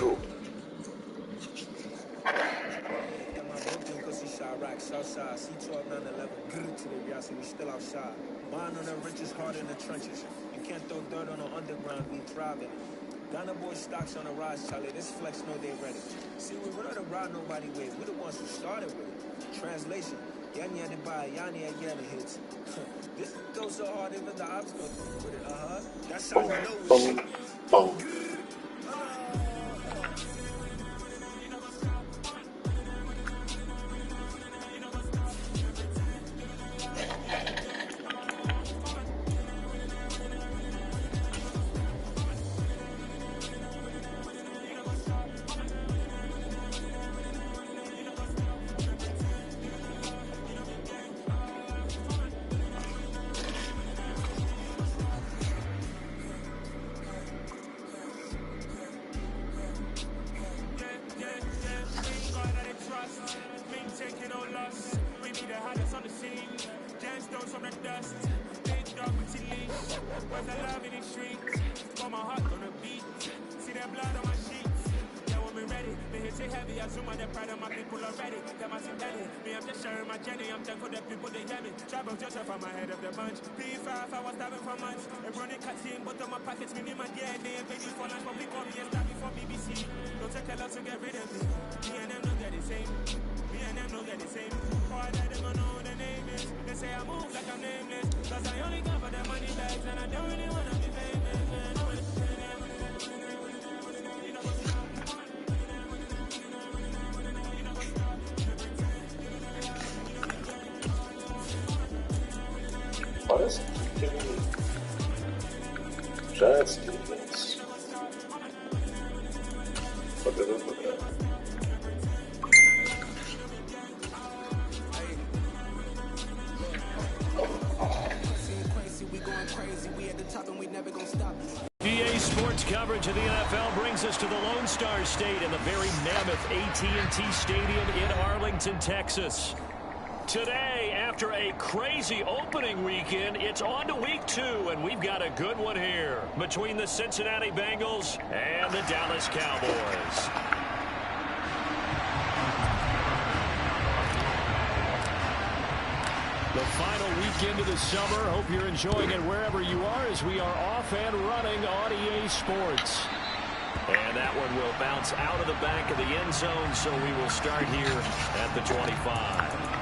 true. Southside, C12, 911, good to the Yassi, we still outside. Bond on the richest, heart in the trenches. You can't throw dirt on the underground, we thriving. Ghana boy stocks on the rise, Charlie. This flex know they ready. See, we run the ride nobody with. We the ones who started with it. Translation, Yanni had to buy, Yanni had yellow hits. This goes so hard, even the ops go with it. That's how you know it. Boom. What is it? Giants defense. Look at it, look at it. EA Sports coverage of the NFL brings us to the Lone Star State in the very mammoth AT&T Stadium in Arlington, Texas. Today, after a crazy opening weekend, it's on to week 2, and we've got a good one here between the Cincinnati Bengals and the Dallas Cowboys. The final weekend of the summer. Hope you're enjoying it wherever you are as we are off and running on EA Sports. And that one will bounce out of the back of the end zone, so we will start here at the 25.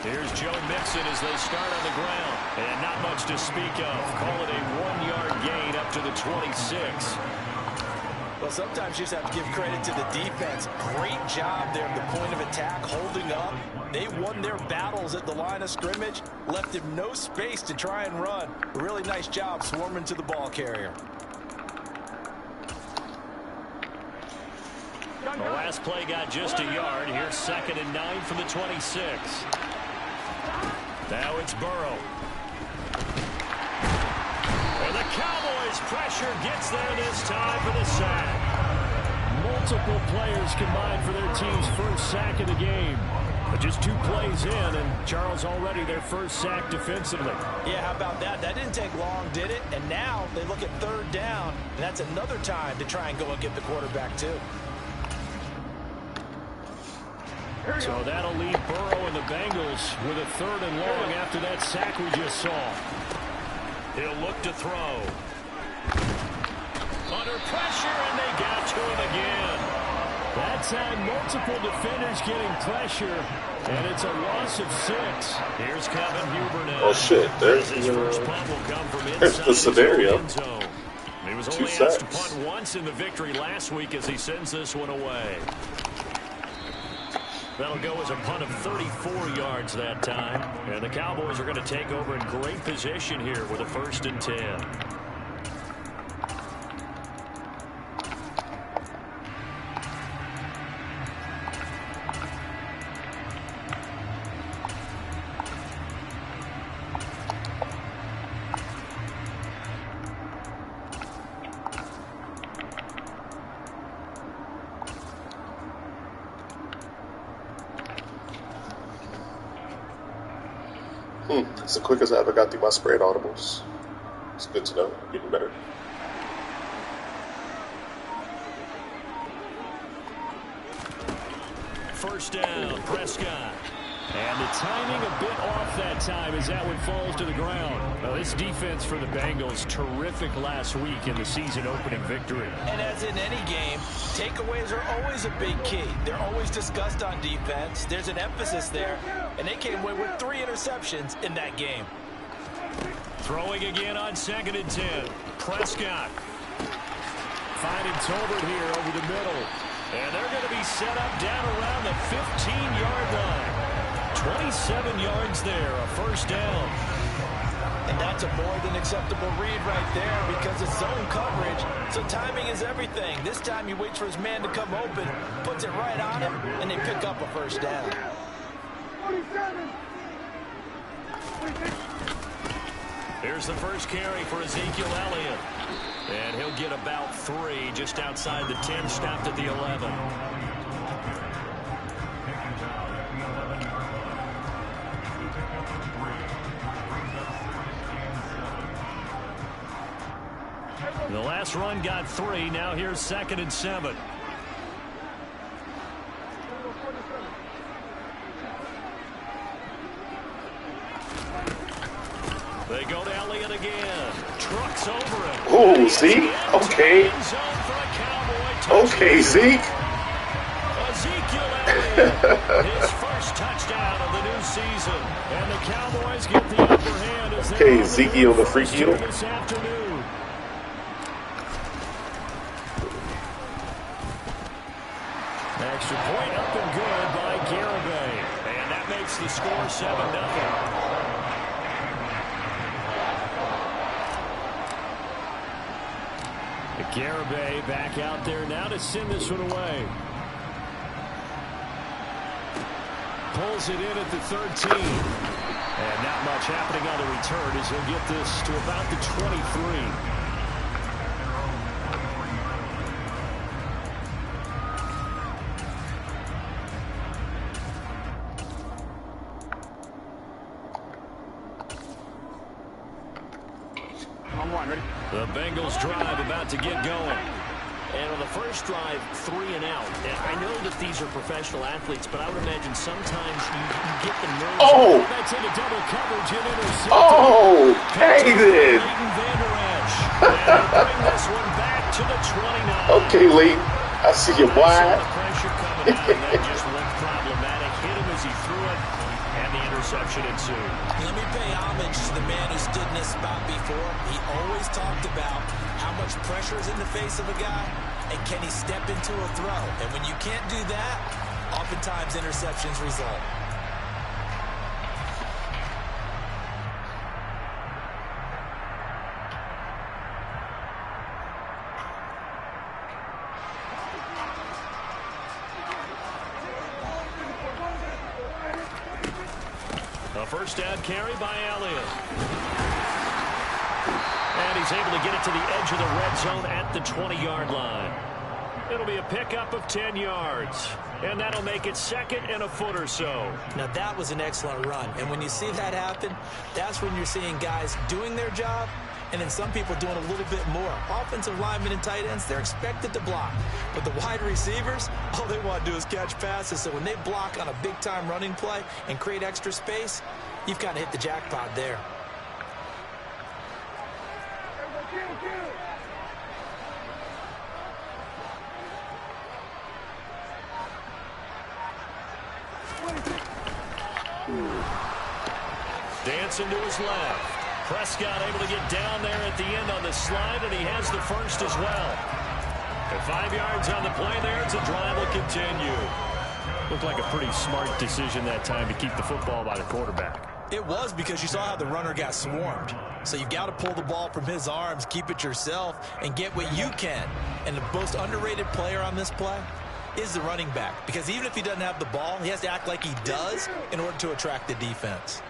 Here's Joe Mixon as they start on the ground. And not much to speak of. Call it a 1-yard gain up to the 26. Well, sometimes you just have to give credit to the defense. Great job there at the point of attack, holding up. They won their battles at the line of scrimmage, left him no space to try and run. A really nice job swarming to the ball carrier. The last play got just a yard. Here's 2nd and 9 from the 26. Now it's Burrow. And the Cowboys pressure gets there this time for the sack. Multiple players combined for their team's first sack of the game. But just 2 plays in, and Charles already their first sack defensively. Yeah, how about that? That didn't take long, did it? And now they look at 3rd down, and that's another time to try and go and get the quarterback, too. So that'll leave Burrow and the Bengals with a 3rd and long after that sack we just saw. He'll look to throw. Under pressure, and they got to him again. That time, multiple defenders getting pressure, and it's a loss of 6. Here's Kevin Huber now. Oh shit, there's his first punt will come from there's the scenario. He was 2 only asked to sacks. punt once in the victory last week as he sends this one away. That'll go as a punt of 34 yards that time. And the Cowboys are going to take over in great position here with a 1st and 10. It's the quickest I ever got through my spread audibles. It's good to know. Getting better. First down, Prescott. And the timing a bit off that time as that one falls to the ground. Now, this defense for the Bengals, terrific last week in the season opening victory. And as in any game, takeaways are always a big key. They're always discussed on defense. There's an emphasis there, and they came away with 3 interceptions in that game. Throwing again on 2nd and 10. Prescott. Finding Tolbert here over the middle. And they're going to be set up down around the 15-yard line. 27 yards there, a first down. And that's a more than acceptable read right there because it's zone coverage, so timing is everything. This time he waits for his man to come open, puts it right on him, and they pick up a first down. Here's the first carry for Ezekiel Elliott. And he'll get about 3 just outside the 10, stopped at the 11. The last run got 3. Now here's 2nd and 7. They go to Elliott again. Trucks over it. Oh, Zeke. Okay. Okay, Zeke. Ezekiel Elliott, his first touchdown of the new season. And the Cowboys get the upper hand as okay, Ezekiel the freak heel. This afternoon. Extra point up and good by Garibay. And that makes the score 7-0. Garibay back out there now to send this one away. Pulls it in at the 13. And not much happening on the return as he'll get this to about the 23. The Bengals drive about to get going. And on the first drive, 3 and out. And I know that these are professional athletes, but I would imagine sometimes you get the nerves. Oh! That's into double coverage and intercepted. Oh! David! And bring this one back to the 29. Okay, Lee. I see you, boy. The pressure coming out, and that just looked problematic. Hit him as he threw it, and the interception ensued. Let me pay homage to the man who stood in this spot before. He always talked about how much pressure is in the face of a guy, and can he step into a throw? And when you can't do that, oftentimes interceptions result. A first down carry by Elliott. And he's able to get it to the edge of the red zone at the 20-yard line. It'll be a pickup of 10 yards. And that'll make it 2nd and a foot or so. Now that was an excellent run. And when you see that happen, that's when you're seeing guys doing their job and then some people doing a little bit more. Offensive linemen and tight ends, they're expected to block. But the wide receivers, all they want to do is catch passes. So when they block on a big-time running play and create extra space, you've kind of hit the jackpot there. Dancing to his left. Prescott able to get down there at the end on the slide, and he has the first as well. And 5 yards on the play there, the drive will continue. Looked like a pretty smart decision that time to keep the football by the quarterback. It was, because you saw how the runner got swarmed. So you've got to pull the ball from his arms, keep it yourself, and get what you can. And the most underrated player on this play is the running back. Because even if he doesn't have the ball, he has to act like he does in order to attract the defense.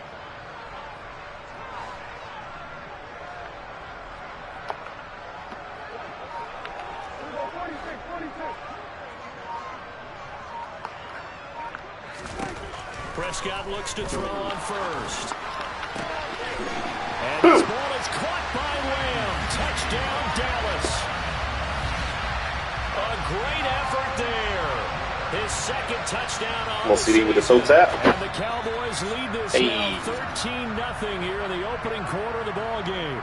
Prescott looks to throw on first. And this ball is caught by Lamb. Touchdown, Dallas. A great effort there. His second touchdown on the season. With the toe tap. And the Cowboys lead this now 13-0 here in the opening quarter of the ball game.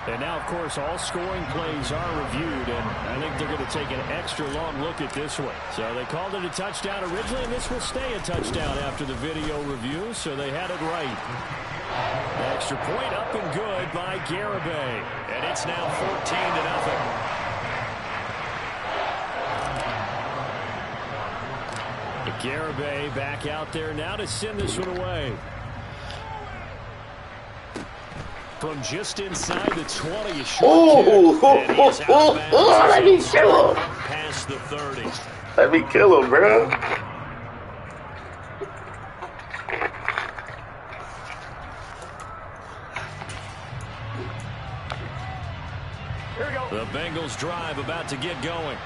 And now, of course, all scoring plays are reviewed, and I think they're going to take an extra long look at this one. So they called it a touchdown originally, and this will stay a touchdown after the video review, so they had it right. The extra point up and good by Garibay, and it's now 14-0. Garibay back out there now to send this one away. From just inside the 20, a short let me kill him. Past the 30. Let me kill him, bro. Here we go. The Bengals drive about to get going.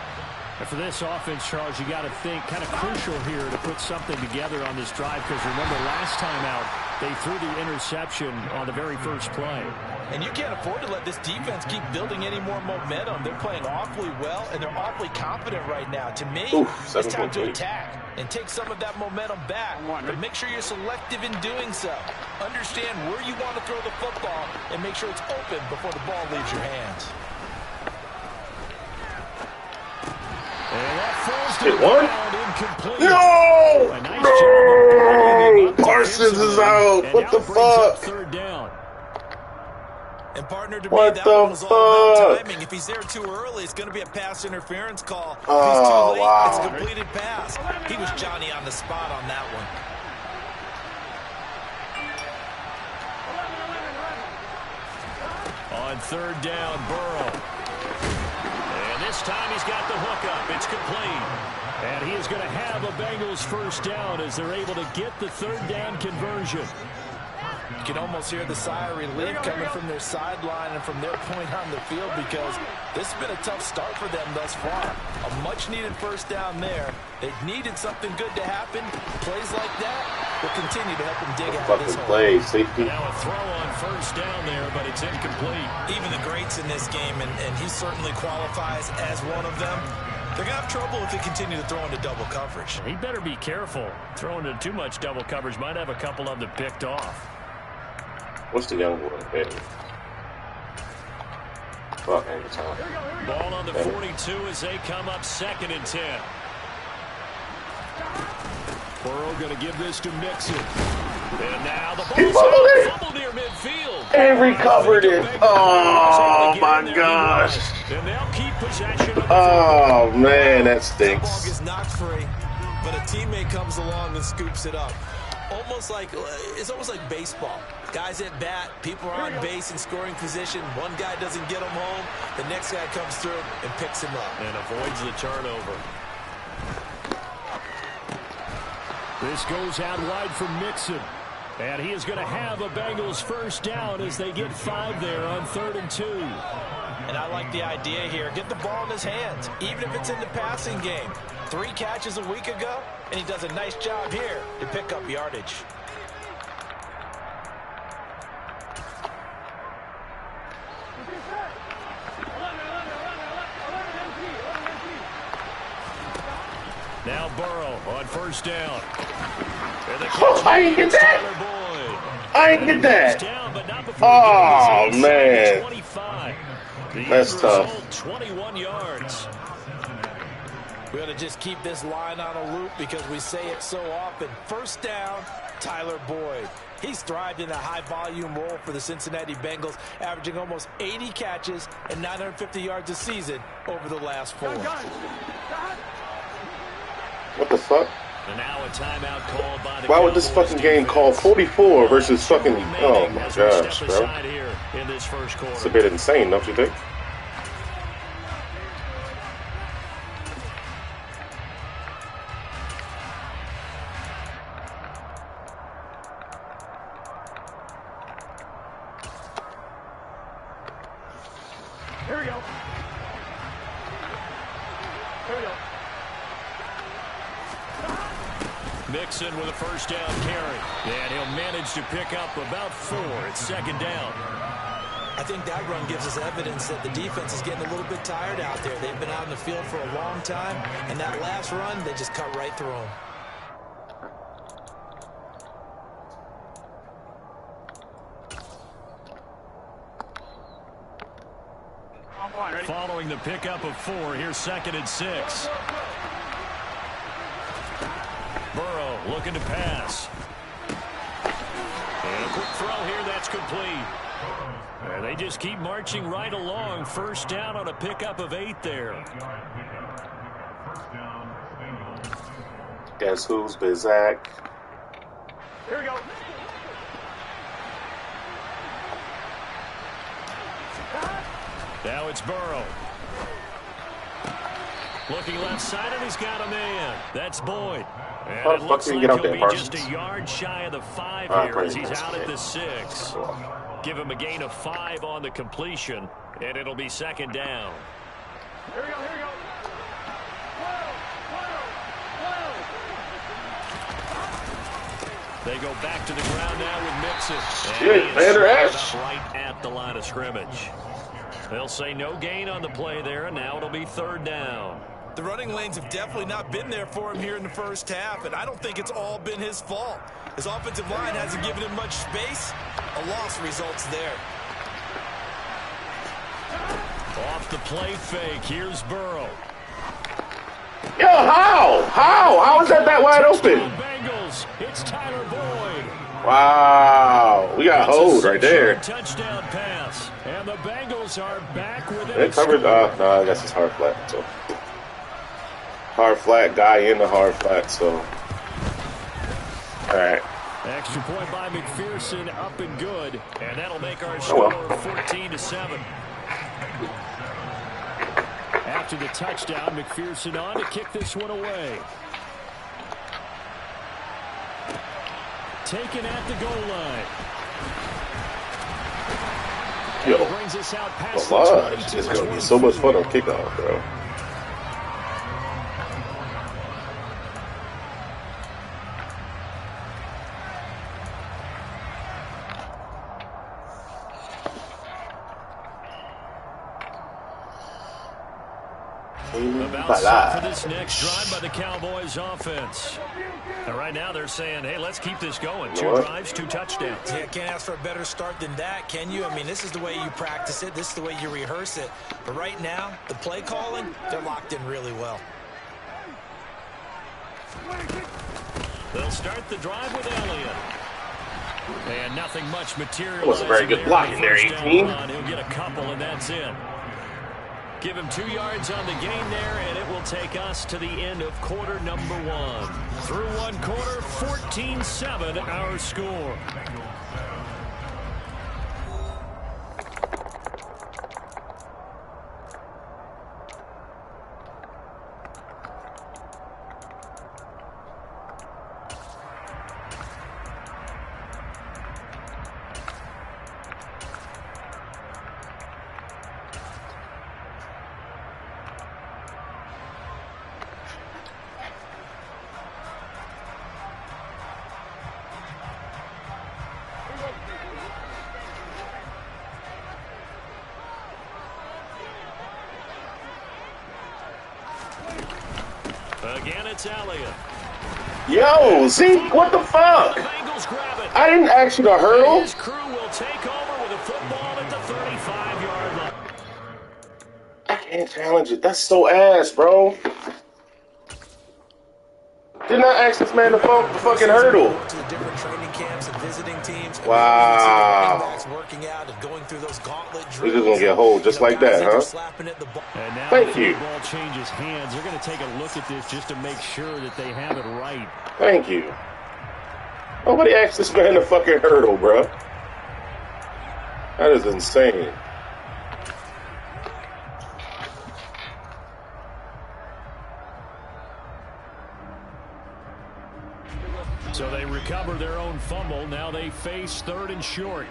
And for this offense, Charles, you got to think kind of crucial here to put something together on this drive, because remember last time out they threw the interception on the very first play. And you can't afford to let this defense keep building any more momentum. They're playing awfully well, and they're awfully confident right now. To me, it's time to attack and take some of that momentum back. But make sure you're selective in doing so. Understand where you want to throw the football and make sure it's open before the ball leaves your hands. And that falls to Hit the one. ground, incomplete. No! A nice job of No! Parsons is out. and What now the brings up fuck? third down. And partner, to What me, that the one was all about fuck? timing. If he's there too early, it's going to be a pass interference call. If Oh, he's too late, wow. it's a completed pass. He was Johnny on the spot on that one. On third down, Burrow. And this time he's got the hook up. It's complete. And he is going to have a Bengals first down as they're able to get the third down conversion. You can almost hear the sigh of relief coming from their sideline and from their point on the field, because this has been a tough start for them thus far. A much-needed first down there. They needed something good to happen. Plays like that will continue to help them dig out of this hole. Play, safety. Now a throw on first down there, but it's incomplete. Even the greats in this game, and he certainly qualifies as one of them, they're going to have trouble if they continue to throw into double coverage. He better be careful. Throwing into too much double coverage might have a couple of them picked off. What's the young boy? Hey. Fuck, ain't time. Ball on the 42 as they come up 2nd and 10. Burrow going to give this to Mixon. And now the ball's fumbled near midfield. And recovered it. Oh, my gosh. And they'll keep possession of the Oh, man, that That ball stinks. gets knocked free, but a teammate comes along and scoops it up. It's almost like baseball. Guys at bat, people are on base in scoring position. One guy doesn't get him home. The next guy comes through and picks him up. and avoids the turnover. This goes out wide for Mixon. And he is going to have a Bengals first down as they get 5 there on 3rd and 2. And I like the idea here. Get the ball in his hands, even if it's in the passing game. 3 catches a week ago, and he does a nice job here to pick up yardage. Now Burrow on first down. Oh, I didn't get that. I didn't get that. Oh, man. That's tough. 21 yards. We ought to just keep this line on a loop because we say it so often. First down, Tyler Boyd. He's thrived in a high-volume role for the Cincinnati Bengals, averaging almost 80 catches and 950 yards a season over the last 4. What the fuck? And now a timeout called by the Why would this fucking game call 44 versus fucking... Oh, my gosh, bro. In this first quarter. It's a bit insane, don't you think? Here we go. Mixon with a first down carry. And he'll manage to pick up about 4. It's second down. I think that run gives us evidence that the defense is getting a little bit tired out there. They've been out in the field for a long time, and that last run, they just cut right through them. Following the pickup of 4, here's second and 6. Burrow looking to pass. And a quick throw here, that's complete. And they just keep marching right along. First down on a pickup of 8 there. Guess who's Bizak? Here we go. Now it's Burrow. Looking left side, and he's got a man. That's Boyd. And it looks like he'll be just a yard shy of the 5 here as he's out at the 6. Give him a gain of 5 on the completion, and it'll be second down. Here we go, here we go. They go back to the ground now with Mixon. Shit, Vander Esch. Right at the line of scrimmage. They'll say no gain on the play there, and now it'll be third down. The running lanes have definitely not been there for him here in the first half, and I don't think it's all been his fault. His offensive line hasn't given him much space. A loss results there. Off the play fake, here's Burrow. Yo, how is that wide open? Bengals, it's Tyler Boyd. Wow, we got hold right there. Touchdown pass, and the Bengals are back with They covered. No, I guess it's hard flat. So hard flat guy in the hard flat. So all right. Extra point by McPherson, up and good, and that'll make our score 14-7. After the touchdown, McPherson on to kick this one away. Taken at the goal line. Yo, brings us out past it's going to be so much fun on kickoff, bro. About set for this next drive by the Cowboys offense. And right now they're saying, hey, let's keep this going. 2 drives, 2 touchdowns. Yeah, can't ask for a better start than that, can you? I mean, this is the way you practice it. This is the way you rehearse it. But right now, the play calling, they're locked in really well. They'll start the drive with Elliott. And nothing much material. That was a very good block in there, 18. He'll get a couple, and that's it. Give him 2 yards on the gain there, and it will take us to the end of quarter number 1. Through 1 quarter, 14-7 our score. Again, it's Elliott. Yo, Zeke, what the fuck? I didn't ask you to hurdle. His crew will take over with a football at the 35-yard line. I can't challenge it. That's so ass, bro. Did not ask this man to fucking hurdle. To the different training camps and visiting teams. Wow. Working out and going through those gauntlet drills. We're just gonna get hold just like that, huh? And now Thank you. the ball changes hands. They're going to take a look at this just to make sure that they have it right. Thank you. Nobody asked this man to fucking hurdle, bro. That is insane. So they recover their own fumble. Now they face 3rd and short.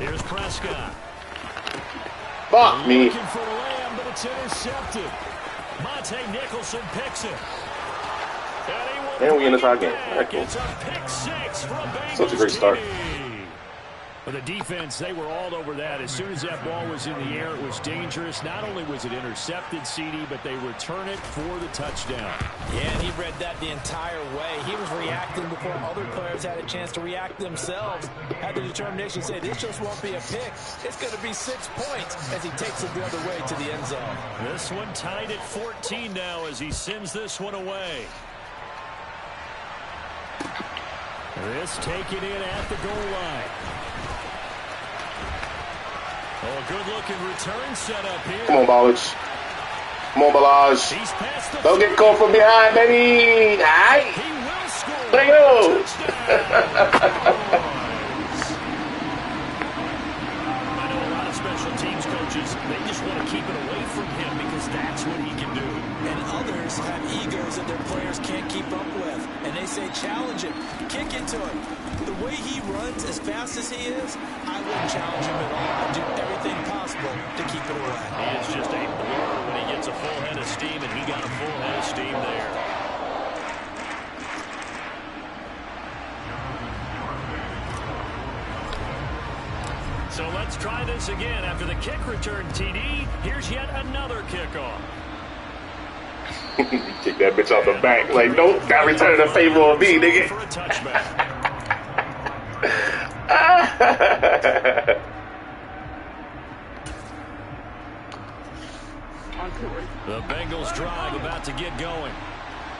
Here's Prescott. Fuck me. Looking for Lamb, but it's intercepted. Monte Nicholson picks it. And we in the tie game. All right, cool. It's a pick six from Bengals. Such a great start. For the defense, they were all over that. As soon as that ball was in the air, it was dangerous. Not only was it intercepted, CD, but they return it for the touchdown. Yeah, and he read that the entire way. He was reacting before other players had a chance to react themselves. Had the determination to say, this just won't be a pick. It's going to be 6 points as he takes it the other way to the end zone. This one tied at 14 now as he sends this one away. This taken in at the goal line. Oh, good-looking return set up here. Come on, Ballage. Come on, Ballage. Don't get caught from behind, baby. All right. He will score. There you go. I know a lot of special teams coaches, they just want to keep it away from him because that's what he can do. And others have egos that their players can't keep up with. And they say, challenge him, kick it to him. The way he runs, as fast as he is, I wouldn't challenge him at all. I'd do everything possible to keep it away. He is just a blur when he gets a full head of steam, and he got a full head of steam there. So let's try this again. After the kick return, TD, here's yet another kickoff. Kick that bitch off the back. Like, nope, got returning a favor on me, nigga. For a touchback. The Bengals drive about to get going.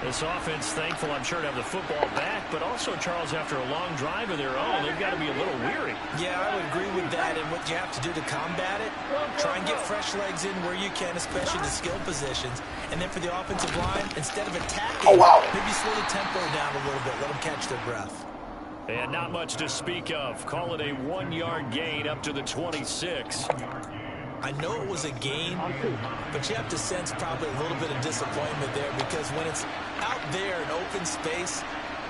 This offense thankful, I'm sure, to have the football back, but also, Charles, after a long drive of their own, they've got to be a little weary. Yeah, I would agree with that. And what you have to do to combat it, try and get fresh legs in where you can, especially the skill positions. And then for the offensive line, instead of attacking, maybe slow the tempo down a little bit, let them catch their breath. And not much to speak of. Call it a 1-yard gain up to the 26. I know it was a gain, but you have to sense probably a little bit of disappointment there because when it's out there in open space,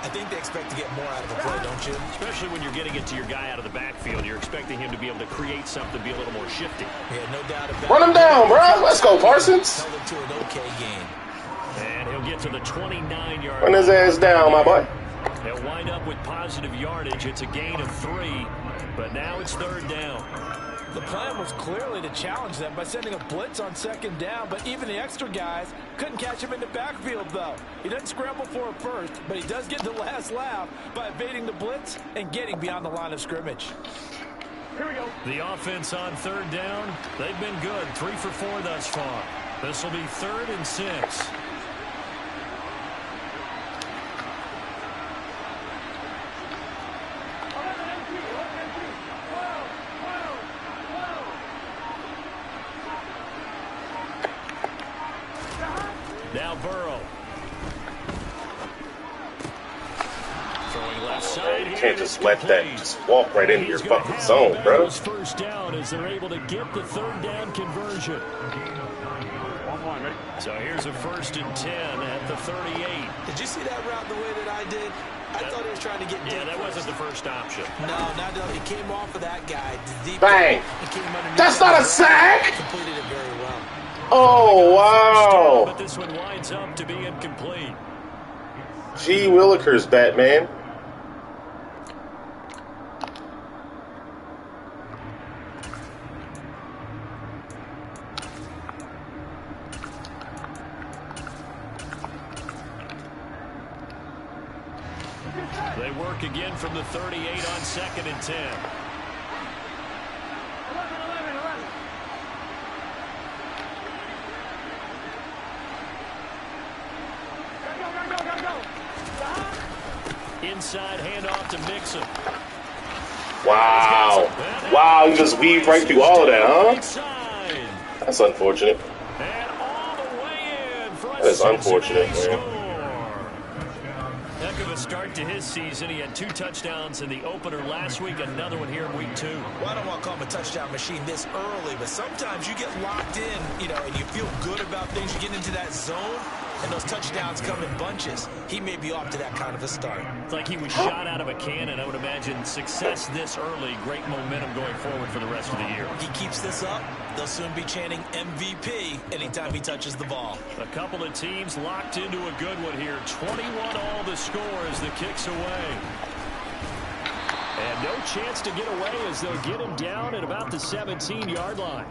I think they expect to get more out of the play, don't you? Especially when you're getting it to your guy out of the backfield. You're expecting him to be able to create something, be a little more shifty. Yeah, no doubt about it. Run him down, bro. Let's go, Parsons. Held it to an okay gain. And he'll get to the 29-yard Run his ass down, my boy. They'll wind up with positive yardage. It's a gain of 3, but now it's 3rd down. The plan was clearly to challenge them by sending a blitz on 2nd down, but even the extra guys couldn't catch him in the backfield, though. He doesn't scramble for it first, but he does get the last laugh by evading the blitz and getting beyond the line of scrimmage. Here we go. The offense on 3rd down, they've been good. 3 for 4 thus far. This will be 3rd and 6. Now Burrow. Throwing left side. You can't just let that just walk right into your fucking zone, bro. First down as they're able to get the 3rd down conversion. So here's a 1st and 10 at the 38. Did you see that route the way that I did? I thought he was trying to get deep. Yeah, that wasn't the first option. No, not he came off of that guy. Deep. Bang. He came underneath. That's not a sack. Completed it very well. Oh, wow. But this one winds up to be incomplete. Gee Willikers, Batman. They work again from the 38 on 2nd and 10. Inside handoff to Mixon. Wow. Wow, you just weaved right through all of that, huh? That's unfortunate. And all the way in for a That is unfortunate, man. That of a start to his season. He had 2 touchdowns in the opener last week, another one here in week 2. Well, I don't want to call him a touchdown machine this early, but sometimes you get locked in, you know, and you feel good about things. You get into that zone, and those touchdowns come in bunches. He may be off to that kind of a start. It's like he was shot out of a cannon. I would imagine success this early, great momentum going forward for the rest of the year. He keeps this up, they'll soon be chanting MVP anytime he touches the ball. A couple of teams locked into a good one here. 21 all the score as the kick's away. And no chance to get away as they'll get him down at about the 17-yard line.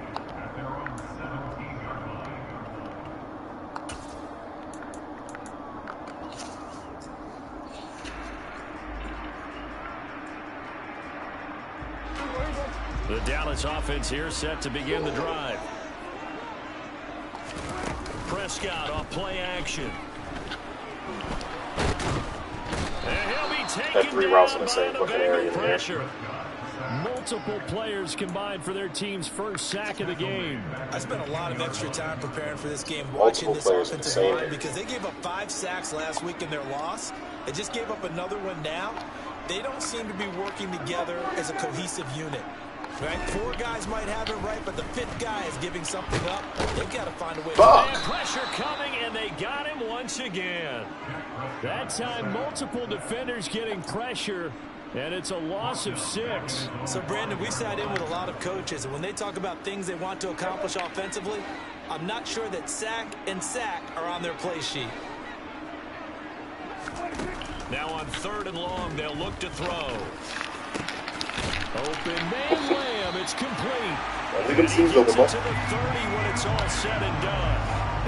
The Dallas offense here set to begin the drive. Prescott off play action. And he'll be taken down by the Bengal pressure. Multiple players combined for their team's first sack of the game. I spent a lot of extra time preparing for this game, watching this offensive line, because they gave up 5 sacks last week in their loss. They just gave up another one now. They don't seem to be working together as a cohesive unit. Right? 4 guys might have it right, but the 5th guy is giving something up. They've got to find a way. And pressure coming, and they got him once again. That time, multiple defenders getting pressure, and it's a loss of 6. So, Brandon, we sat in with a lot of coaches, and when they talk about things they want to accomplish offensively, I'm not sure that sack and sack are on their play sheet. Now on 3rd and long, they'll look to throw. Open man Lamb, it's complete. He gets to the 30 when it's all said and done.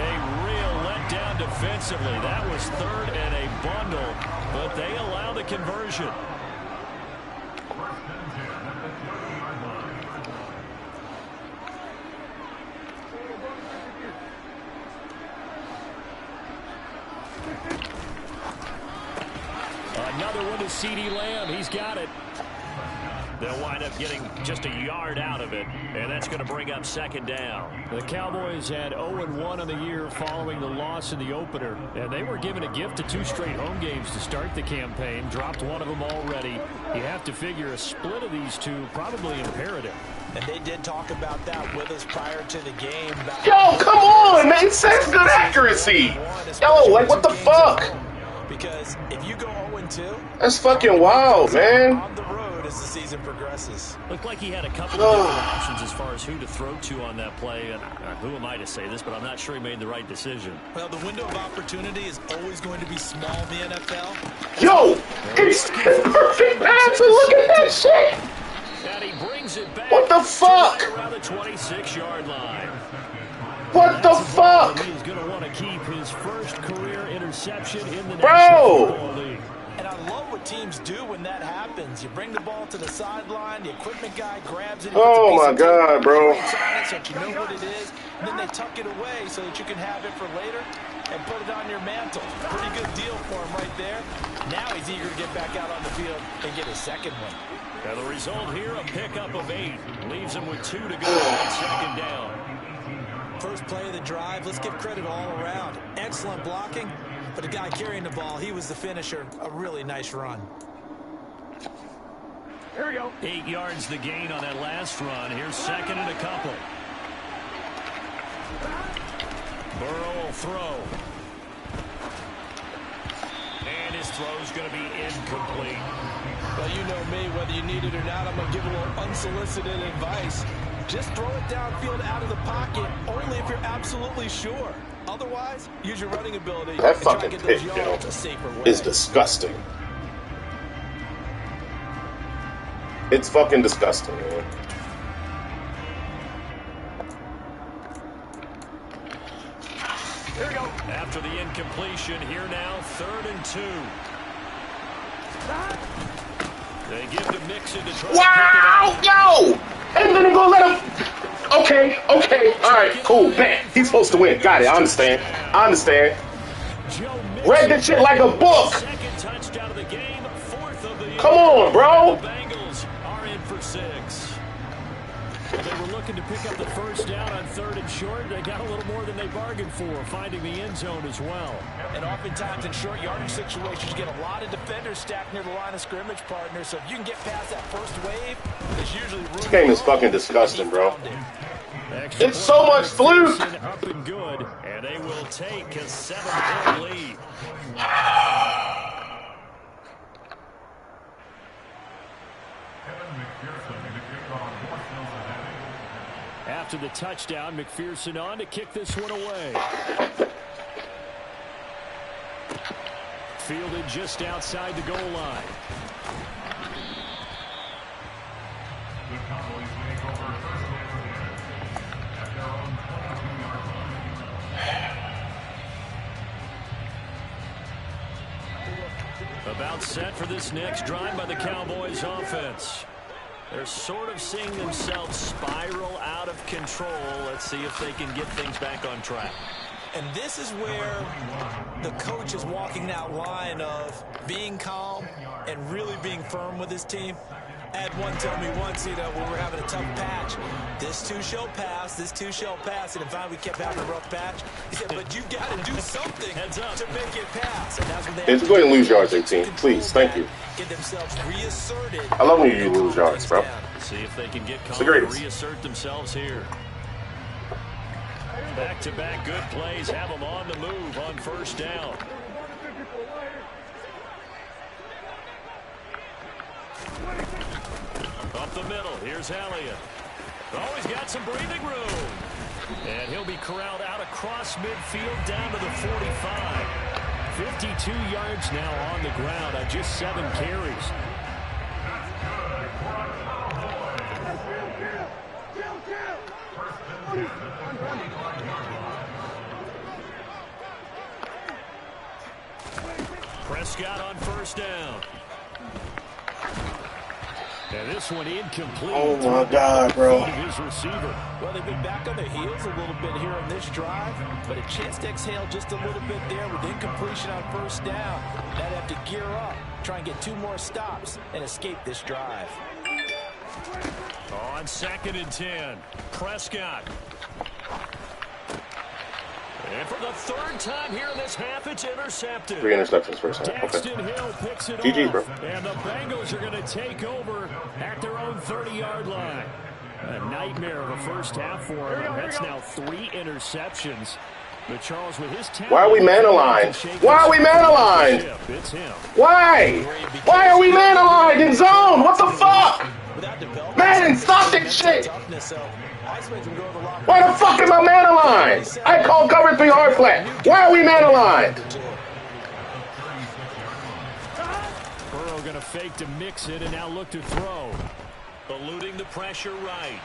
A real letdown defensively. That was 3rd and a bundle, but they allow the conversion. Another one to CeeDee Lamb. He's got it. They'll wind up getting just a yard out of it, and that's going to bring up 2nd down. The Cowboys had 0-1 on the year following the loss in the opener, and they were given a gift of 2 straight home games to start the campaign. Dropped one of them already. You have to figure a split of these 2 probably imperative. And they did talk about that with us prior to the game. Yo, come on, man. Such good accuracy. Yo, like, what the fuck? Because if you go 0-2, that's fucking wild, man. On the road as the season progresses. Looked like he had a couple of different options as far as who to throw to on that play. And who am I to say this, but I'm not sure he made the right decision. Well, the window of opportunity is always going to be small in the NFL. Yo, it's perfect pass. Look at that shit. And he brings it back. What the fuck? Around the 26-yard line. What the fuck? He's going to want to keep his first career interception in the National Football League. And I love what teams do when that happens. You bring the ball to the sideline, the equipment guy grabs it. Oh my God, bro. So that you know what it is, and then they tuck it away so that you can have it for later and put it on your mantle. Pretty good deal for him right there. Now he's eager to get back out on the field and get his 2nd one. And the result here, a pickup of 8. Leaves him with 2 to go on 2nd down. First play of the drive, let's give credit all around. Excellent blocking, but the guy carrying the ball, he was the finisher. A really nice run. Here we go. 8 yards the gain on that last run. Here's 2nd and a couple. Burrow will throw. And his throw's going to be incomplete. Well, you know me, whether you need it or not, I'm going to give a little unsolicited advice. Just throw it downfield out of the pocket only if you're absolutely sure. Otherwise, use your running ability. That fucking pick, yo, is disgusting. It's fucking disgusting, man. Here we go. After the incompletion, here now, 3rd and 2. They give to Mixon to try wow, yo! And then they gonna let him. Okay, all right, cool, bet. He's supposed to win. Got it, I understand. Read this shit like a book. Second touchdown of the game, 4th of the year. Come on, bro. The Bengals are in for 6. They were looking to pick up the 1st down on 3rd and short. They got a little more than they bargained for, finding the end zone as well. And oftentimes in short yardage situations, you get a lot of defenders stacked near the line of scrimmage, partner. So if you can get past that first wave, there's usually room. This game is fucking disgusting, bro. It's so much fluke. Up and good, and they will take a 7-point lead. After the touchdown, McPherson on to kick this one away. Fielded just outside the goal line. The Cowboys make over first at their own 22-yard line. About set for this next drive by the Cowboys offense. They're sort of seeing themselves spiral out of control. Let's see if they can get things back on track. And this is where the coach is walking that line of being calm and really being firm with his team. I had one tell me once, when we're having a tough patch, this too shall pass, this too shall pass. And in fact, we kept having a rough patch. He said, but you got to do something to make it pass. And that's when they It's going to lose yards, 18. Please, thank you. Get themselves reasserted. I love when you lose yards, bro. See if they can get calm the and greatest. reassert themselves here. Back-to-back good plays have them on the move on first down. Up the middle, here's Elliott. Oh, he's got some breathing room. And he'll be corralled out across midfield down to the 45. 52 yards now on the ground on just 7 carries. Prescott on first down. And this one incomplete. Oh my God, bro. His receiver. Well, they've been back on their heels a little bit here on this drive, but a chance to exhale just a little bit there with incompletion on first down. Now they have to gear up, try and get 2 more stops, and escape this drive. On 2nd and 10, Prescott. And for the 3rd time here in this half, it's intercepted. 3 interceptions first half. Okay. Daxton Hill picks it GG, off. bro. And the Bengals are going to take over at their own 30-yard line. A nightmare of a first half for him. That's now 3 interceptions. But Charles, with his talent, Why are we man aligned? Why are we man aligned? It's him. Why? Why are we man aligned in zone? What the fuck? Man, stop this shit! Why the fuck am I man aligned? I call cover 3 hard flat. Why are we man aligned? Burrow going to fake to mix it and now look to throw. Eluding the pressure right.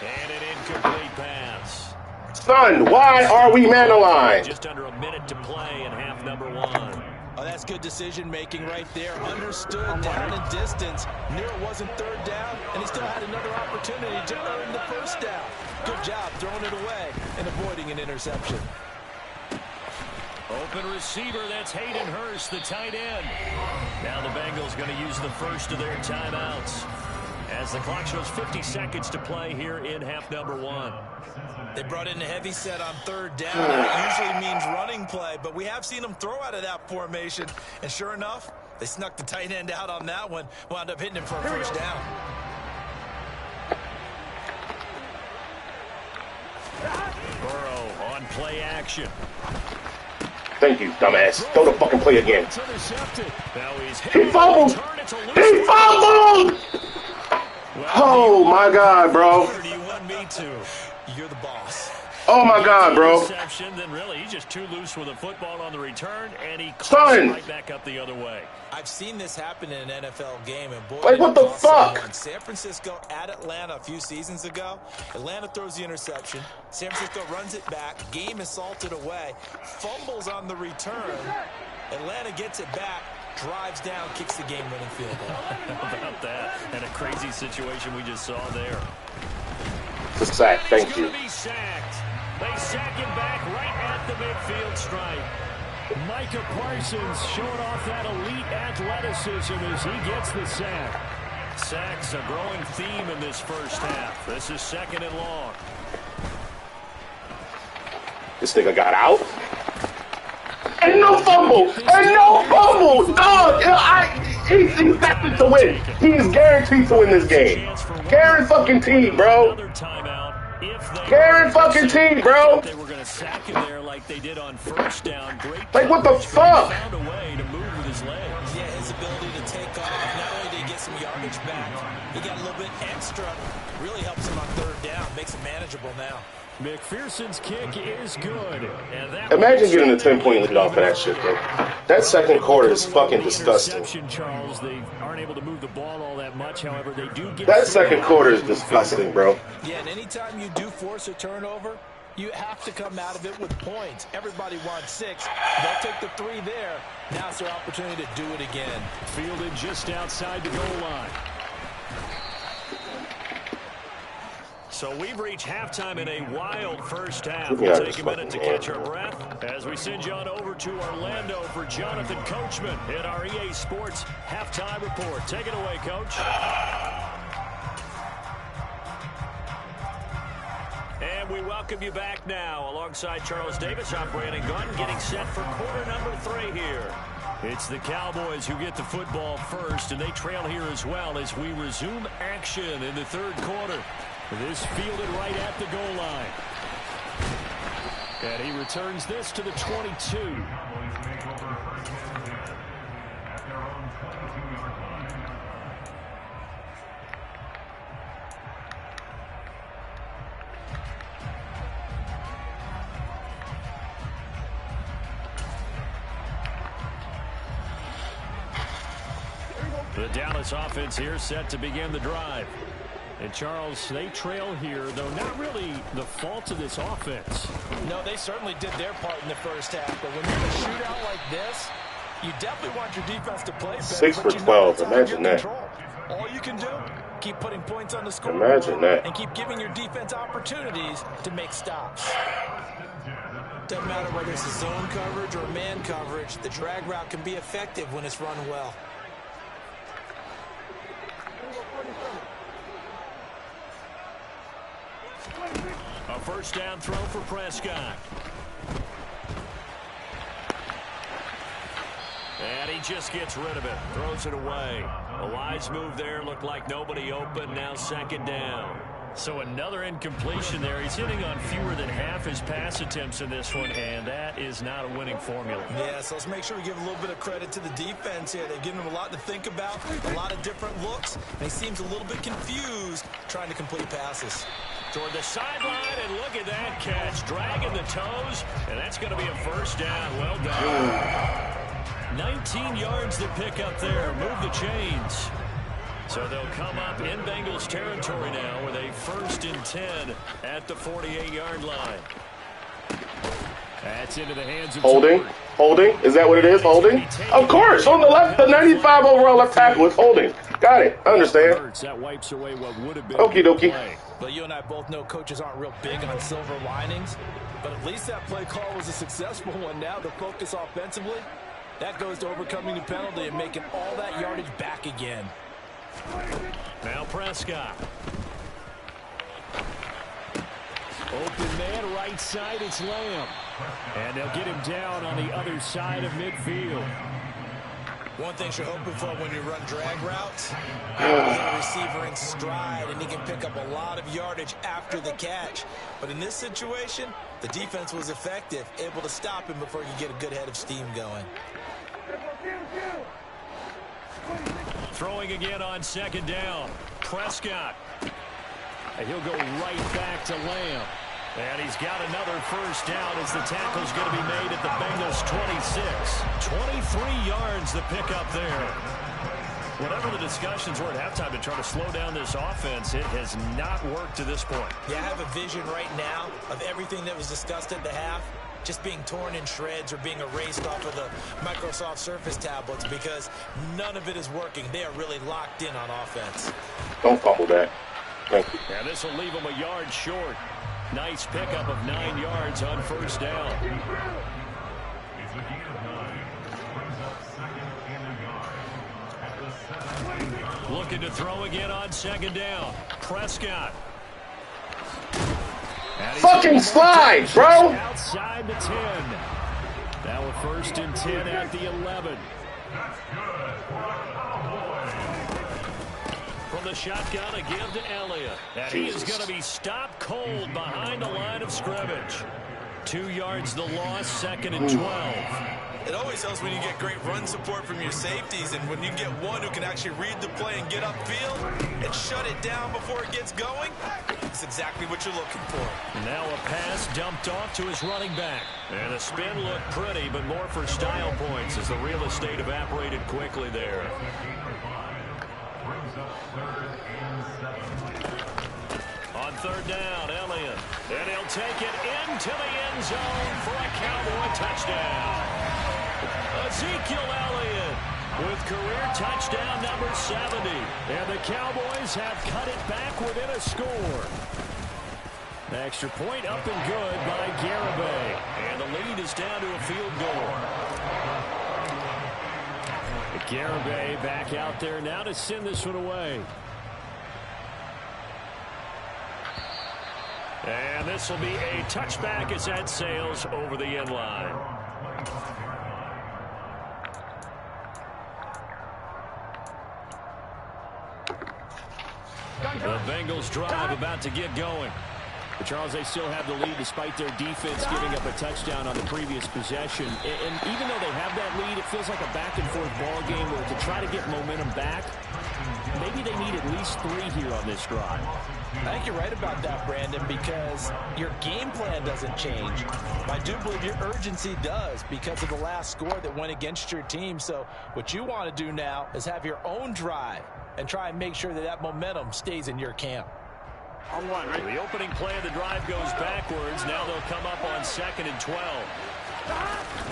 And an incomplete pass. Son, why are we man aligned? Just under a minute to play in half number 1. Oh, that's good decision-making right there. Understood, down and distance. Knew it wasn't 3rd down, and he still had another opportunity to earn the 1st down. Good job throwing it away and avoiding an interception. Open receiver, that's Hayden Hurst, the tight end. Now the Bengals going to use the first of their timeouts as the clock shows 50 seconds to play here in half number 1. They brought in a heavy set on 3rd down. That usually means running play, but we have seen them throw out of that formation. And sure enough, they snuck the tight end out on that one. Wound up hitting him for a 1st down. Burrow on play action. Thank you, dumbass. Throw the fucking play again. Now he's He fumbled! He fumbled! Oh my God, bro. Where do you want me to? You're the boss. Oh my God, bro. Interception, then really he's just too loose with the football on the return, and he calls Son. it right back up the other way. I've seen this happen in an NFL game, and boy, Like, what the fuck? San Francisco at Atlanta a few seasons ago. Atlanta throws the interception. San Francisco runs it back. Game is salted away. Fumbles on the return. Atlanta gets it back. Drives down, kicks the game-winning field goal. How about that? And a crazy situation we just saw there. It's a sack. Thank He's you. going to be sacked. They sack him back right at the midfield stripe. Micah Parsons showing off that elite athleticism as he gets the sack. Sacks a growing theme in this first half. This is 2nd and long. This nigga got out. Ain't no fumble. Ain't no fumble. Dog. He's destined to win. He's guaranteed to win this game. Guaranteed, bro. Guaranteed, bro. They were going to sack him there like they did on first down. Great. Like, what the fuck? He found a way to move with his legs. Yeah, his ability to take off. Not only did he get some yardage back, he got a little bit extra. Really helps him on third down. Makes it manageable now. McPherson's kick is good. And that Imagine getting a 10-point lead off of that shit, bro. That second quarter is fucking disgusting. Charles, they aren't able to move the ball all that much. However, they do get that second quarter is disgusting, bro. Yeah, and anytime you do force a turnover, you have to come out of it with points. Everybody wants 6. They'll take the 3 there. Now it's their opportunity to do it again. Fielded just outside the goal line. So we've reached halftime in a wild first half. We'll take a minute to catch our breath as we send you on over to Orlando for Jonathan Coachman in our EA Sports Halftime Report. Take it away, Coach. And we welcome you back now. Alongside Charles Davis, I'm Brandon Gunn, getting set for quarter number 3 here. It's the Cowboys who get the football first, and they trail here as well as we resume action in the third quarter. This fielded right at the goal line. And he returns this to the 22. The Dallas offense here set to begin the drive. And, Charles, they trail here, though not really the fault of this offense. No, they certainly did their part in the first half. But when you're in a shootout like this, you definitely want your defense to play better. 6 for 12. Imagine that. All you can do, keep putting points on the scoreboard. Imagine that. And keep giving your defense opportunities to make stops. Doesn't matter whether it's a zone coverage or man coverage, the drag route can be effective when it's run well. A first down throw for Prescott. And he just gets rid of it. Throws it away. A wise move there. Looked like nobody open. Now second down. So another incompletion there. He's hitting on fewer than half his pass attempts in this one, and that is not a winning formula. Yeah, so let's make sure we give a little bit of credit to the defense here. They've given him a lot to think about, a lot of different looks, and he seems a little bit confused trying to complete passes. Toward the sideline, and look at that catch. Dragging the toes, and that's going to be a first down. Well done. 19 yards to pick up there. Move the chains. So they'll come up in Bengals territory now with a 1st and 10 at the 48-yard line. That's into the hands of Holding. Holding. Is that what it is? Holding? Of course. On the left, the 95 overall left tackle is holding. Got it. I understand. That wipes away what would have been. Okie dokie. Well, you and I both know coaches aren't real big on silver linings, but at least that play call was a successful one. Now the focus offensively, that goes to overcoming the penalty and making all that yardage back again. Now Prescott. Open man, right side, it's Lamb. And they'll get him down on the other side of midfield. One thing you're hoping for when you run drag routes, you hit a receiver in stride, and he can pick up a lot of yardage after the catch. But in this situation, the defense was effective, able to stop him before you get a good head of steam going. Throwing again on second down. Prescott. And he'll go right back to Lamb. And he's got another first down as the tackle's going to be made at the Bengals 26. 23 yards to pick up there. Whatever the discussions were at halftime to try to slow down this offense, it has not worked to this point. Yeah, I have a vision right now of everything that was discussed at the half just being torn in shreds or being erased off of the Microsoft Surface tablets because none of it is working. They are really locked in on offense. Don't fumble that. Thank you. And this will leave them a yard short. Nice pickup of 9 yards on first down. It's a gain of 9. Brings up 2nd and a yard at the 7-yard line. Looking to throw again on second down. Prescott. Fucking slide, bro. Outside the 10. Now a 1st and 10 at the 11. From the shotgun, a give to Elliott. And he is going to be stopped cold behind the line of scrimmage. 2 yards the loss, 2nd and 12. It always helps when you get great run support from your safeties, and when you get one who can actually read the play and get upfield and shut it down before it gets going, it's exactly what you're looking for. Now a pass dumped off to his running back. And the spin looked pretty, but more for style points as the real estate evaporated quickly there. On 3rd down, Elliott. And he'll take it into the end zone for a Cowboy touchdown. Ezekiel Elliott with career touchdown number 70. And the Cowboys have cut it back within a score. Extra point up and good by Garibay. And the lead is down to a field goal. Garibay back out there now to send this one away. And this will be a touchback as that sails over the end line. The Bengals drive about to get going. But Charles, they still have the lead despite their defense giving up a touchdown on the previous possession. And even though they have that lead, it feels like a back-and-forth ball game where to try to get momentum back, maybe they need at least 3 here on this drive. I think you're right about that, Brandon, because your game plan doesn't change. I do believe your urgency does because of the last score that went against your team. So what you want to do now is have your own drive and try and make sure that that momentum stays in your camp. On one, right? The opening play of the drive goes backwards. Now they'll come up on 2nd and 12.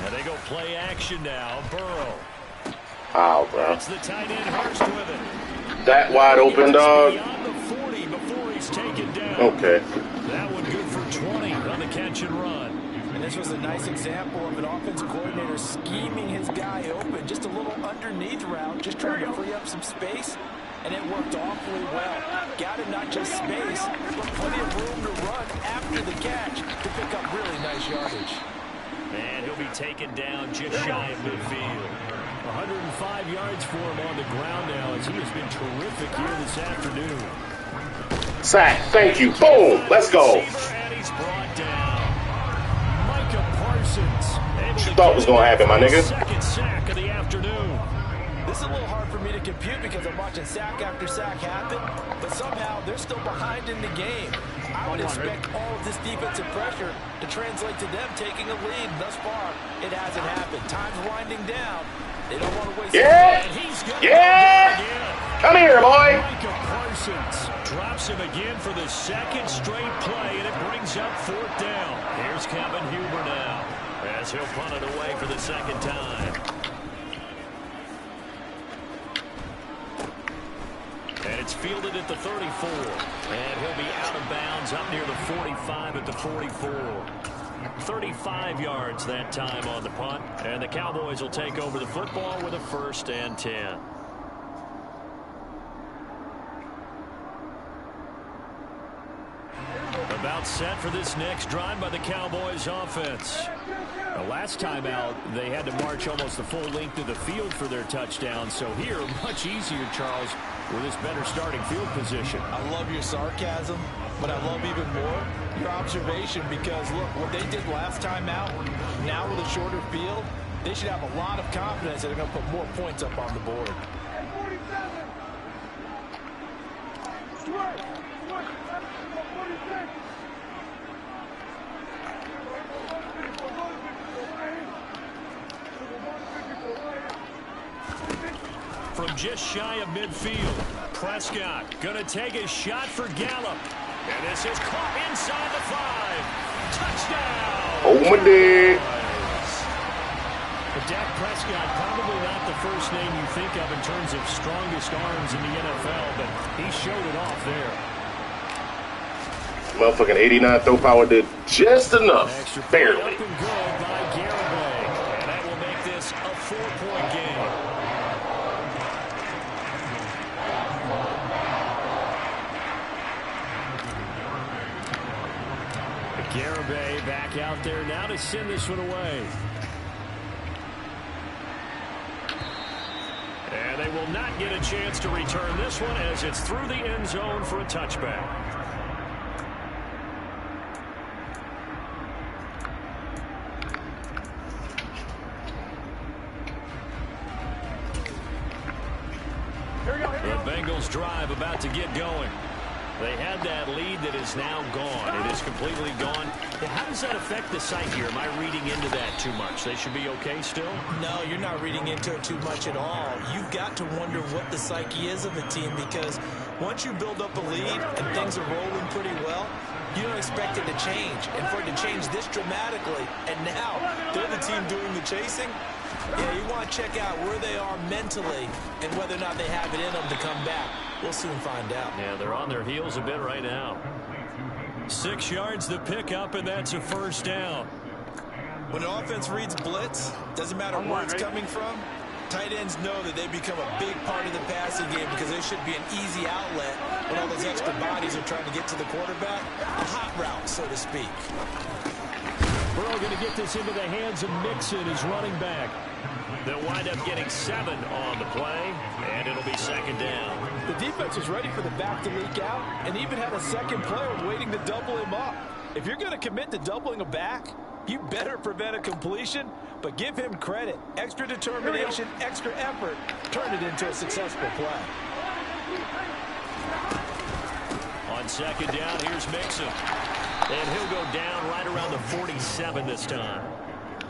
And they go play action now. Burrow. Wow, bro. That's the tight end Hurst with it. That wide open, dog. Beyond the 40 before he's taken down. Okay. That one good for 20 on the catch and run. And this was a nice example of an offensive coordinator scheming his guy open. Just a little underneath route, just trying to free up some space. And it worked awfully well. Got him not just space, but plenty of room to run after the catch to pick up really nice yardage. And he'll be taken down just shy of midfield. 105 yards for him on the ground now as he has been terrific here this afternoon. Sack, thank you. Boom, let's go. And he's brought down. Micah Parsons. What you thought was going to happen, my nigga? Second sack of the afternoon. This is a little hard for me to compute because I'm watching sack after sack happen, but somehow they're still behind in the game. I would expect all of this defensive pressure to translate to them taking a lead. Thus far, it hasn't happened. Time's winding down. They don't want to waste Yeah! Yeah! Come here, boy! Micah Parsons drops him again for the second straight play, and it brings up 4th down. Here's Kevin Huber now as he'll punt it away for the second time. And it's fielded at the 34. And he'll be out of bounds up near the 45 at the 44. 35 yards that time on the punt. And the Cowboys will take over the football with a 1st and 10. About set for this next drive by the Cowboys offense. The last time out, they had to march almost the full length of the field for their touchdown. So here, much easier, Charles, with this better starting field position. I love your sarcasm, but I love even more your observation because, look, what they did last time out, now with a shorter field, they should have a lot of confidence that they're going to put more points up on the board. From just shy of midfield, Prescott going to take a shot for Gallup. And this is caught inside the 5. Touchdown! Oh, my dick. Dak Prescott, probably not the first name you think of in terms of strongest arms in the NFL, but he showed it off there. Motherfucking 89 throw power did just enough. Barely. Up and good by Garibay. And that will make this a 4-point game. Garibay back out there now to send this one away. And they will not get a chance to return this one as it's through the end zone for a touchback. The Bengals drive about to get going. They had that lead that is now gone. It is completely gone. How does that affect the psyche here? Am I reading into that too much? They should be okay still? No, you're not reading into it too much at all. You've got to wonder what the psyche is of a team, because once you build up a lead and things are rolling pretty well, you don't expect it to change. And for it to change this dramatically, and now they're the team doing the chasing, yeah, you want to check out where they are mentally and whether or not they have it in them to come back. We'll soon find out. Yeah, they're on their heels a bit right now. 6 yards the pickup, and that's a first down. When an offense reads blitz, doesn't matter where it's coming from, tight ends know that they become a big part of the passing game because there should be an easy outlet when all those extra bodies are trying to get to the quarterback. A hot route, so to speak. Burrow going to get this into the hands of Mixon, his running back. They'll wind up getting 7 on the play, and it'll be second down. The defense was ready for the back to leak out and even had a second player waiting to double him up. If you're going to commit to doubling a back, you better prevent a completion, but give him credit. Extra determination, extra effort, turn it into a successful play. On second down, here's Mixon. And he'll go down right around the 47 this time.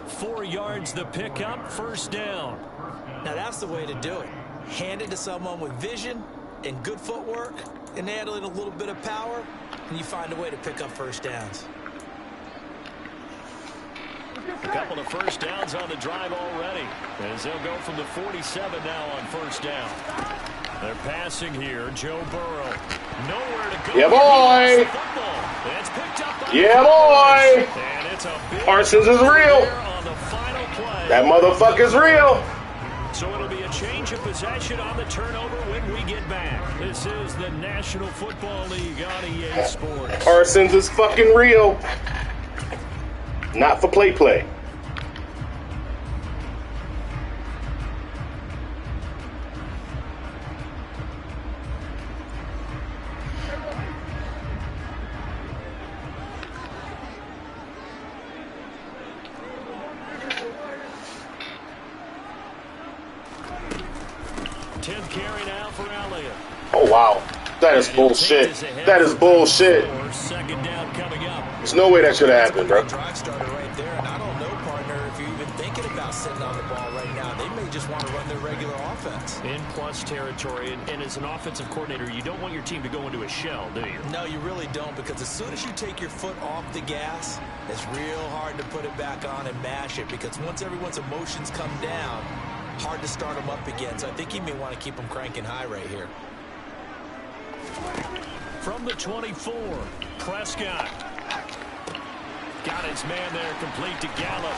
4 yards the pickup, first down. Now that's the way to do it. Hand it to someone with vision and good footwork, and add in a little bit of power, and you find a way to pick up first downs. A couple of first downs on the drive already, as they'll go from the 47 now on first down. They're passing here. Joe Burrow. Nowhere to go. Yeah, boy. It's picked up by yeah, boy. And it's a big Parsons is real. on the final play. That motherfucker's real. So it'll be a change of possession on the turnover when we get back. This is the National Football League on EA Sports. Parsons is fucking real. Not for play. Oh, wow. That is bullshit. That is bullshit. Second down coming up. There's no way that should have happened, bro. Drive starter right there, and I don't know, partner, if you're even thinking about sitting on the ball right now. They may just want to run their regular offense. In plus territory, and as an offensive coordinator, you don't want your team to go into a shell, do you? No, you really don't, because as soon as you take your foot off the gas, it's real hard to put it back on and mash it, because once everyone's emotions come down, hard to start them up again. So I think you may want to keep them cranking high right here. From the 24, Prescott. Got his man there, complete to Gallup.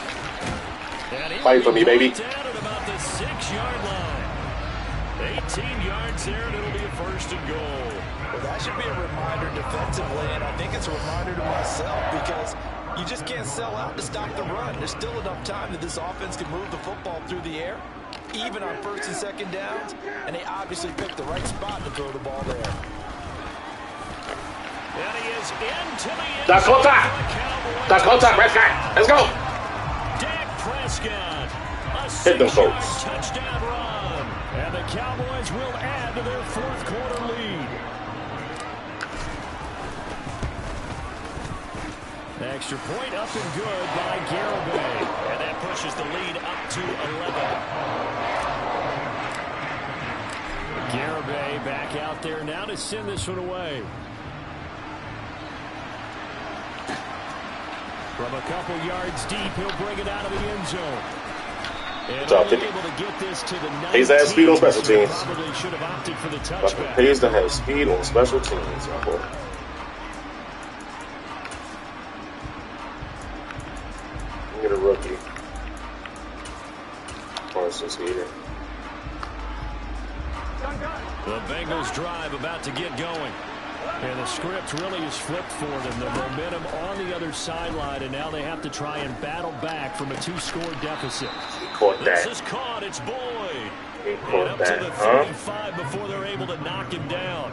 Fight for me, baby. Down at about the 6-yard line. 18 yards there, and it'll be a first and goal. Well, that should be a reminder defensively, and I think it's a reminder to myself, because you just can't sell out to stop the run. There's still enough time that this offense can move the football through the air, even on first and second downs, and they obviously picked the right spot to throw the ball there. And he is into the end Dakota! Dakota, Prescott! Let's go! Dak Prescott. A Hit them 6-yard folks. touchdown run. And the Cowboys will add to their fourth quarter lead. Extra point up and good by Garibay. And that pushes the lead up to 11. Garibay back out there now to send this one away. From a couple yards deep, he'll bring it out of the end zone. Good job, 50. Able to get this to the 19. Pays to have speed on special teams. Probably should have opted for the touchback. Pays to have speed on special teams, my boy. Get a rookie. Parsons here. The Bengals drive about to get going. And the script really is flipped for them. The momentum on the other sideline, and now they have to try and battle back from a 2-score deficit. He caught that. This is caught. It's Boyd. He And caught up that. to the 35 before they're able to knock him down.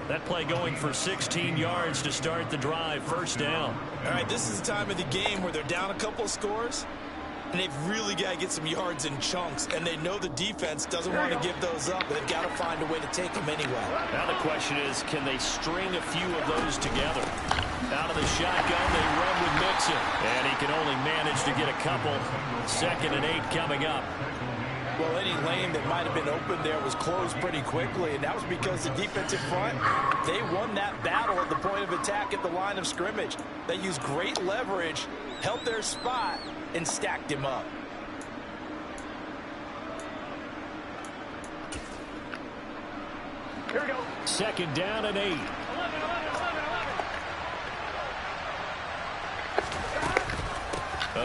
That play going for 16 yards to start the drive. First down. All right, this is the time of the game where they're down a couple of scores, and they've really got to get some yards in chunks, and they know the defense doesn't want to give those up, but they've got to find a way to take them anyway. Now the question is, can they string a few of those together? Out of the shotgun, they run with Mixon, and he can only manage to get a couple. 2nd and 8 coming up. Well, any lane that might have been open there was closed pretty quickly, and that was because the defensive front, they won that battle at the point of attack at the line of scrimmage. They used great leverage, held their spot, and stacked him up. Here we go. 2nd down and 8.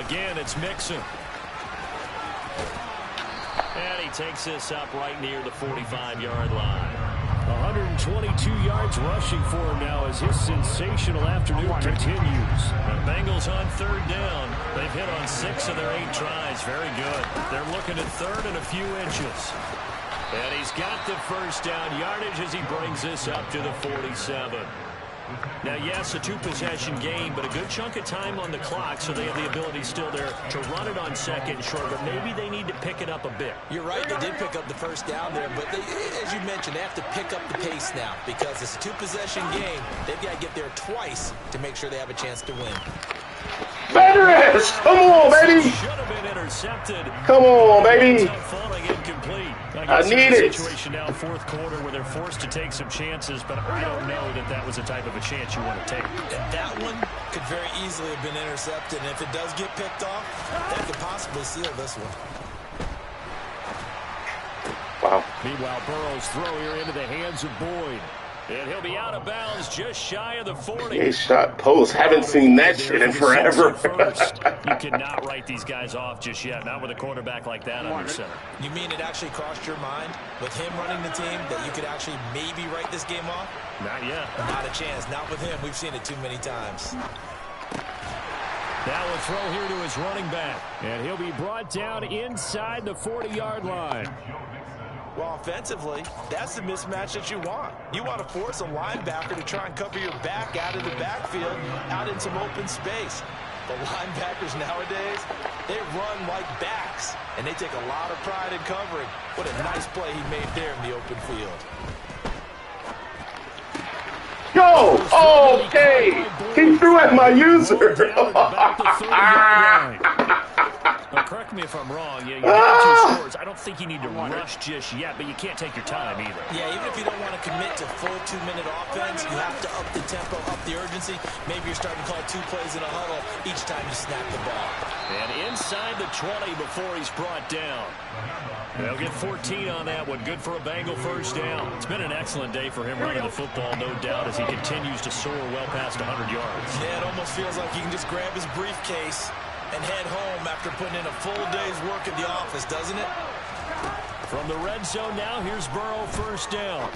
Again, it's Mixon. And he takes this up right near the 45-yard line. 122 yards rushing for him now as his sensational afternoon continues. The Bengals on 3rd down. They've hit on 6 of their 8 tries. Very good. They're looking at 3rd and a few inches. And he's got the first down yardage as he brings this up to the 47. Now, yes, a 2-possession game, but a good chunk of time on the clock, so they have the ability still there to run it on 2nd and short, but maybe they need to pick it up a bit. You're right, they did pick up the first down there, but they, as you mentioned, they have to pick up the pace now because it's a 2-possession game. They've got to get there twice to make sure they have a chance to win. Veterans! Come on, baby! Should have been intercepted. Come on, baby! Falling incomplete. I need it. Situation now, 4th quarter, where they're forced to take some chances, but I don't know that was the type of a chance you want to take. And that one could very easily have been intercepted, and if it does get picked off, that could possibly seal this one. Wow. Meanwhile, Burrow's throw here into the hands of Boyd. And he'll be out of bounds just shy of the 40. 8-shot post. Haven't seen that shit in forever. You cannot write these guys off just yet. Not with a quarterback like that under center. You mean it actually crossed your mind with him running the team that you could actually maybe write this game off? Not yet. Not a chance. Not with him. We've seen it too many times. Now a throw here to his running back. And he'll be brought down inside the 40-yard line. Well, offensively, that's the mismatch that you want. You want to force a linebacker to try and cover your back out of the backfield, out in some open space. The linebackers nowadays, they run like backs, and they take a lot of pride in covering. What a nice play he made there in the open field. Yo! Okay! He threw at my user! Correct me if I'm wrong. Yeah, you got 2 scores. I don't think you need to rush just yet, but you can't take your time either. Yeah, even if you don't want to commit to full 2-minute offense, you have to up the tempo, up the urgency. Maybe you're starting to call 2 plays in a huddle each time you snap the ball. And inside the 20 before he's brought down. They'll get 14 on that one. Good for a Bengal first down. It's been an excellent day for him running the football, no doubt, as he continues to soar well past 100 yards. Yeah, it almost feels like he can just grab his briefcase and head home after putting in a full day's work at the office, doesn't it? From the red zone now, here's Burrow first down.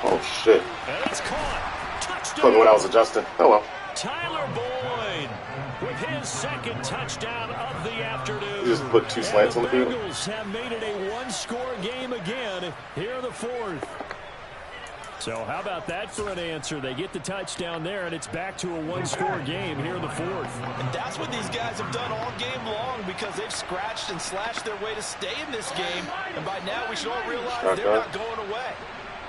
Oh, shit. And it's caught. Touchdown. Look at what I was adjusting. Oh, well. Tyler Boyd with his 2nd touchdown of the afternoon. You just put 2 slants on the field. The Bengals have made it a 1-score game again here in the 4th. So how about that for an answer? They get the touchdown there, and it's back to a 1-score game here in the 4th. And that's what these guys have done all game long because they've scratched and slashed their way to stay in this game. And by now we should all realize they're not going away.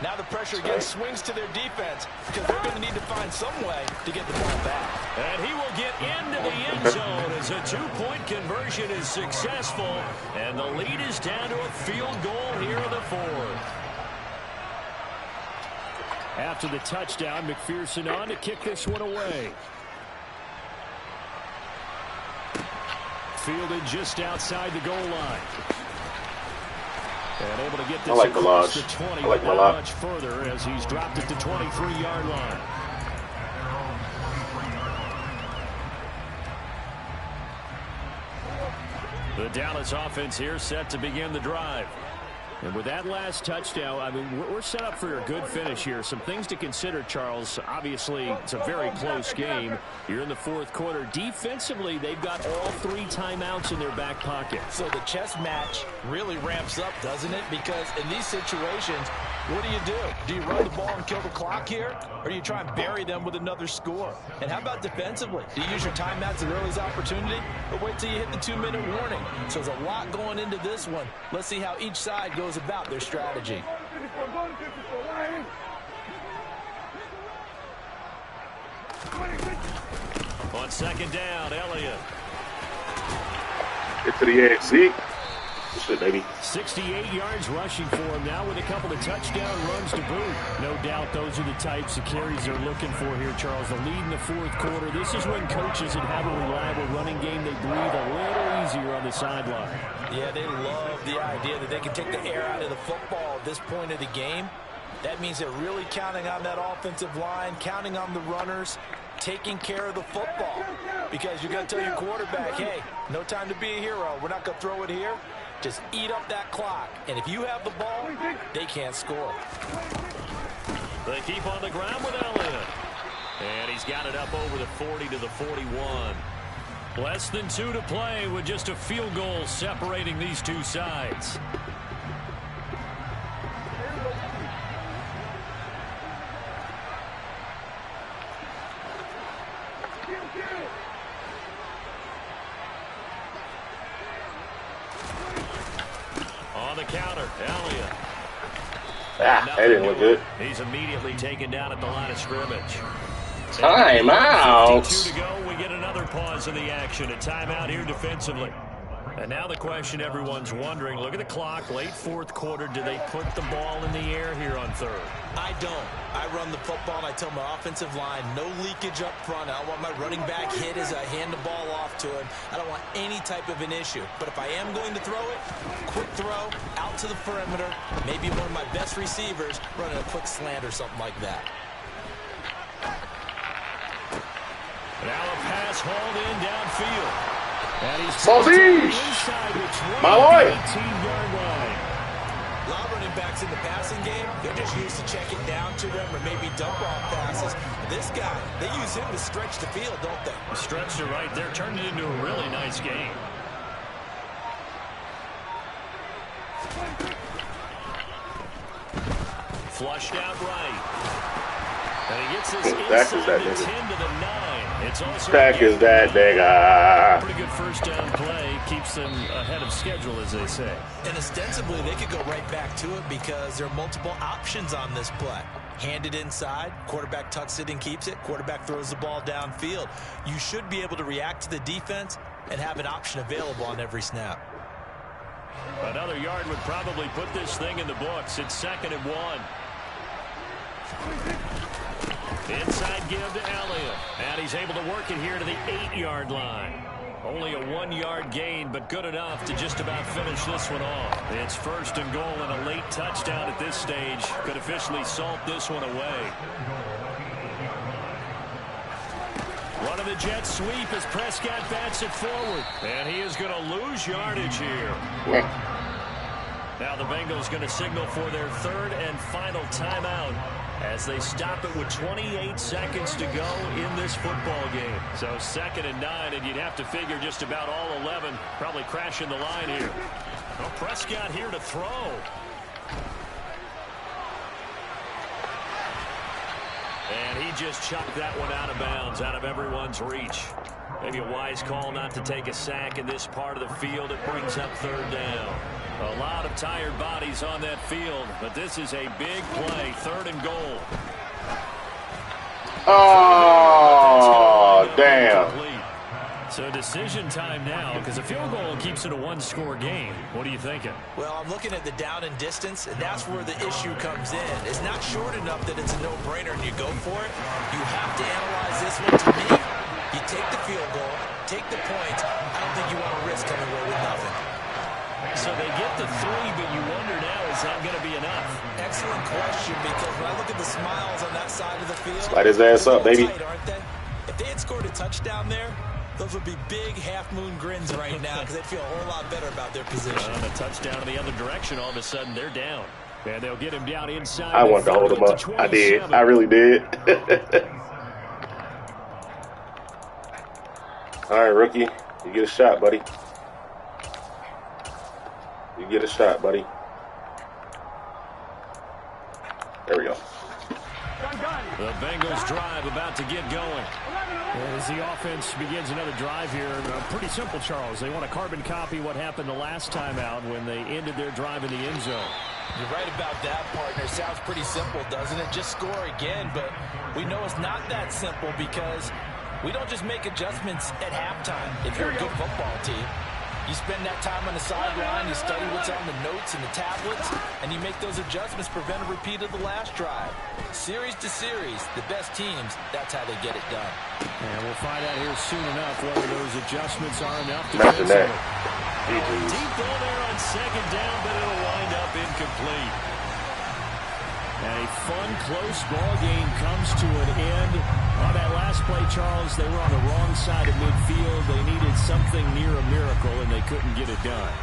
Now the pressure again swings to their defense because they're going to need to find some way to get the ball back. And he will get into the end zone as a 2-point conversion is successful. And the lead is down to a field goal here in the 4th. After the touchdown, McPherson on to kick this one away. Fielded just outside the goal line. And able to get this across the 20, but not much further as he's dropped at the 23-yard line. The Dallas offense here set to begin the drive. And with that last touchdown, I mean, we're set up for a good finish here. Some things to consider, Charles. Obviously, it's a very close game. You're in the fourth quarter. Defensively, they've got all 3 timeouts in their back pocket. So the chess match really ramps up, doesn't it? Because in these situations, what do? Do you run the ball and kill the clock here? Or do you try and bury them with another score? And how about defensively? Do you use your timeouts at earliest opportunity? Or wait till you hit the 2-minute warning? So there's a lot going into this one. Let's see how each side goes about their strategy. On second down, Elliott. Get to the AFC. Shit, baby. 68 yards rushing for him now with a couple of touchdown runs to boot. No doubt those are the types of carries they're looking for here, Charles. The lead in the fourth quarter. This is when coaches that have a reliable running game, they breathe a little easier on the sideline. Yeah, they love the idea that they can take the air out of the football at this point of the game. That means they're really counting on that offensive line, counting on the runners, taking care of the football. Because you're going to tell your quarterback, hey, no time to be a hero. We're not going to throw it here. Just eat up that clock. And if you have the ball, they can't score. They keep on the ground with Elliott. And he's got it up over the 40 to the 41. Less than 2 to play with just a field goal separating these two sides. On the counter, Elliott. That didn't look good. He's immediately taken down at the line of scrimmage. Timeout. 52 to go. We get another pause in the action. A timeout here defensively. And now the question everyone's wondering, look at the clock, late fourth quarter. Do they put the ball in the air here on third? I don't. I run the football, and I tell my offensive line, no leakage up front. I don't want my running back hit as I hand the ball off to him. I don't want any type of an issue. But if I am going to throw it, quick throw, out to the perimeter, maybe one of my best receivers running a quick slant or something like that. Now a pass hauled in downfield. And he's Sausage! My boy! 18-yard line. A lot of running backs in the passing game, they're just used to check it down to them or maybe dump off passes. This guy, they use him to stretch the field, don't they? Stretched it right there, turned it into a really nice game. Flushed out right. And he gets this inside the 10 to the 9. It's also Stack is that nigga. pretty good first down play. Keeps them ahead of schedule, as they say. And ostensibly, they could go right back to it because there are multiple options on this play. Hand it inside, quarterback tucks it and keeps it, quarterback throws the ball downfield. You should be able to react to the defense and have an option available on every snap. Another yard would probably put this thing in the books. It's 2nd and 1. Inside give to Elliott. And he's able to work it here to the 8-yard line. Only a 1-yard gain, but good enough to just about finish this one off. It's 1st and goal and a late touchdown at this stage. Could officially salt this one away. One of the Jets sweep as Prescott bats it forward. And he is going to lose yardage here. Now the Bengals going to signal for their 3rd and final timeout as they stop it with 28 seconds to go in this football game. So 2nd and 9, and you'd have to figure just about all 11 probably crashing the line here. Well, Prescott here to throw. And he just chucked that one out of bounds, out of everyone's reach. Maybe a wise call not to take a sack in this part of the field. It brings up 3rd down. A lot of tired bodies on that field, but this is a big play. 3rd and goal. Oh, damn. So decision time now, because a field goal keeps it a 1-score game. What are you thinking? Well, I'm looking at the down and distance, and that's where the issue comes in. It's not short enough that it's a no-brainer and you go for it. You have to analyze this one. To me, you take the field goal, take the points. I don't think you want to risk coming away with nothing. So they get the 3, but you wonder now, is that going to be enough? Excellent question, because when I look at the smiles on that side of the field, Slide his ass up, baby. Tight, aren't they? If they had scored a touchdown there, Those would be big half-moon grins right now because they'd feel a whole lot better about their position. On a touchdown in the other direction, all of a sudden they're down. And they'll get him down inside. I wanted to hold him up. I did. I really did. All right, rookie. You get a shot, buddy. You get a shot, buddy. There we go. The Bengals drive about to get going. As the offense begins another drive here, pretty simple, Charles. They want to carbon copy what happened the last time out when they ended their drive in the end zone. You're right about that, partner. Sounds pretty simple, doesn't it? Just score again, but we know it's not that simple because we don't just make adjustments at halftime if you're a good football team. You spend that time on the sideline, you study what's on the notes and the tablets, and you make those adjustments, prevent a repeat of the last drive. Series to series, the best teams, that's how they get it done. And we'll find out here soon enough whether those adjustments are enough to Imagine that. Deep ball there on second down, but it'll wind up incomplete. And a fun, close ball game comes to an end. On that last play, Charles, they were on the wrong side of midfield. They needed something near a miracle, and they couldn't get it done.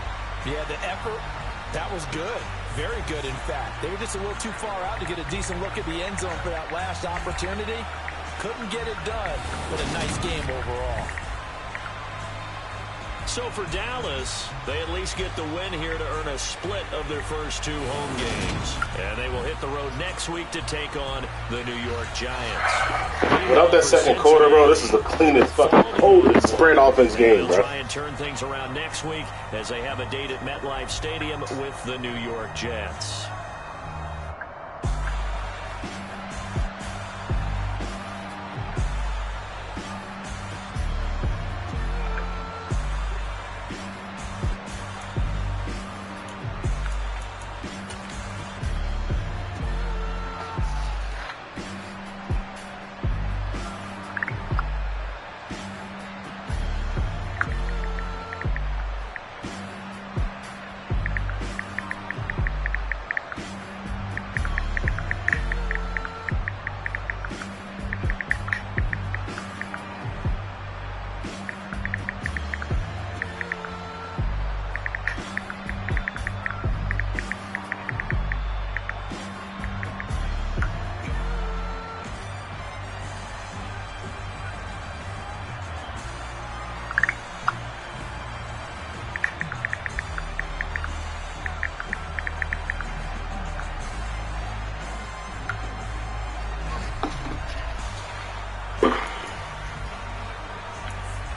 Yeah, the effort, that was good. Very good, in fact. They were just a little too far out to get a decent look at the end zone for that last opportunity. Couldn't get it done, but a nice game overall. So for Dallas, they at least get the win here to earn a split of their first 2 home games. And they will hit the road next week to take on the New York Giants. Without that second quarter, bro, this is the cleanest, fucking coldest spread offense game, bro. They'll try and turn things around next week as they have a date at MetLife Stadium with the New York Jets.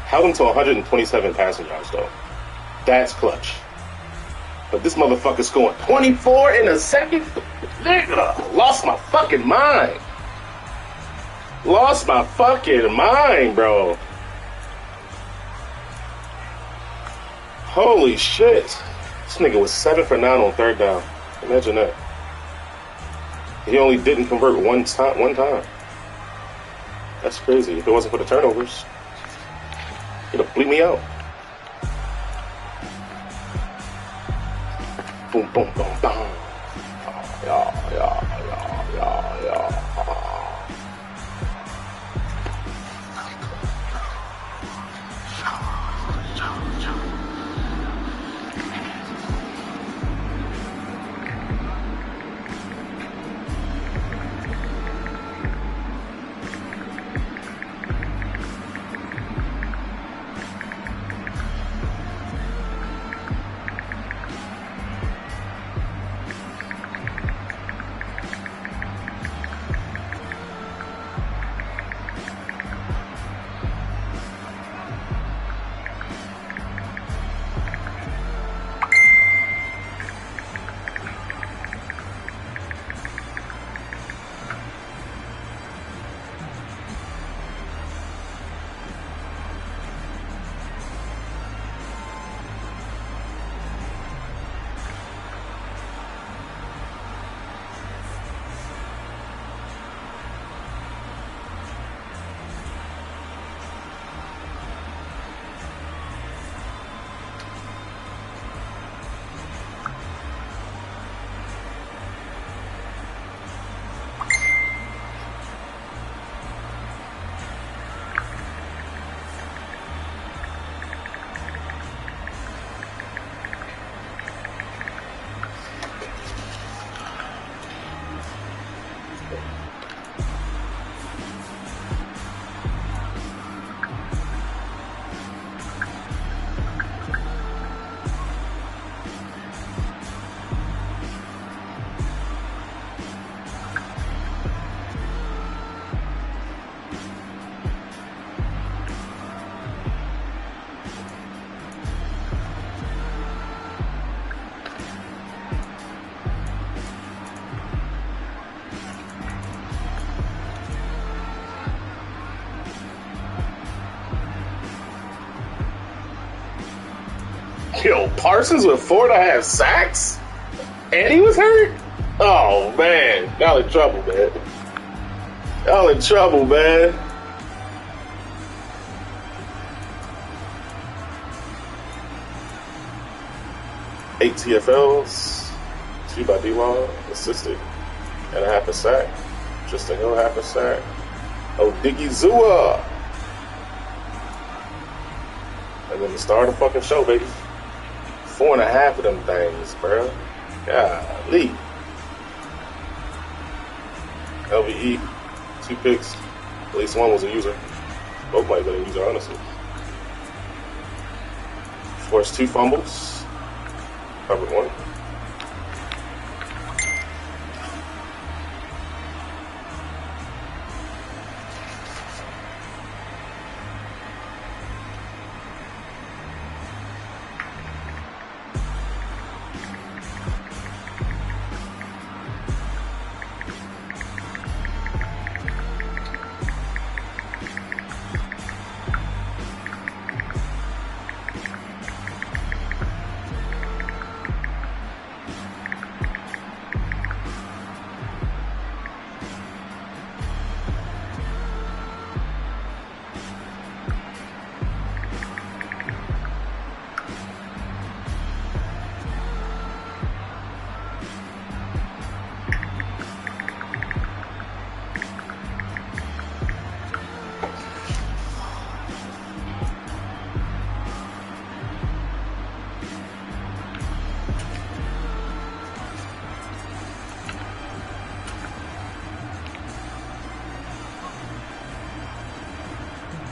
Held him to 127 passing yards, though. That's clutch. But this motherfucker scoring 24 in a second? Nigga, lost my fucking mind. Lost my fucking mind, bro. Holy shit. This nigga was 7 for 9 on third down. Imagine that. He only didn't convert one time. That's crazy. If it wasn't for the turnovers, he'd have blew me out. Boom, boom, boom, boom. Yeah. Yo, Parsons with 4.5 sacks? And he was hurt? Oh, man. Y'all in trouble, man. Y'all in trouble, man. Eight TFLs, 2 by D-Law, assisted, and a half a sack. Tristan Hill, half a sack. Oh, Diggy Zua. And then the star of the fucking show, baby. 4.5 of them things, bro. Golly. LVE, 2 picks. At least one was a user. Both might have been a user, honestly. Forced 2 fumbles. Covered 1.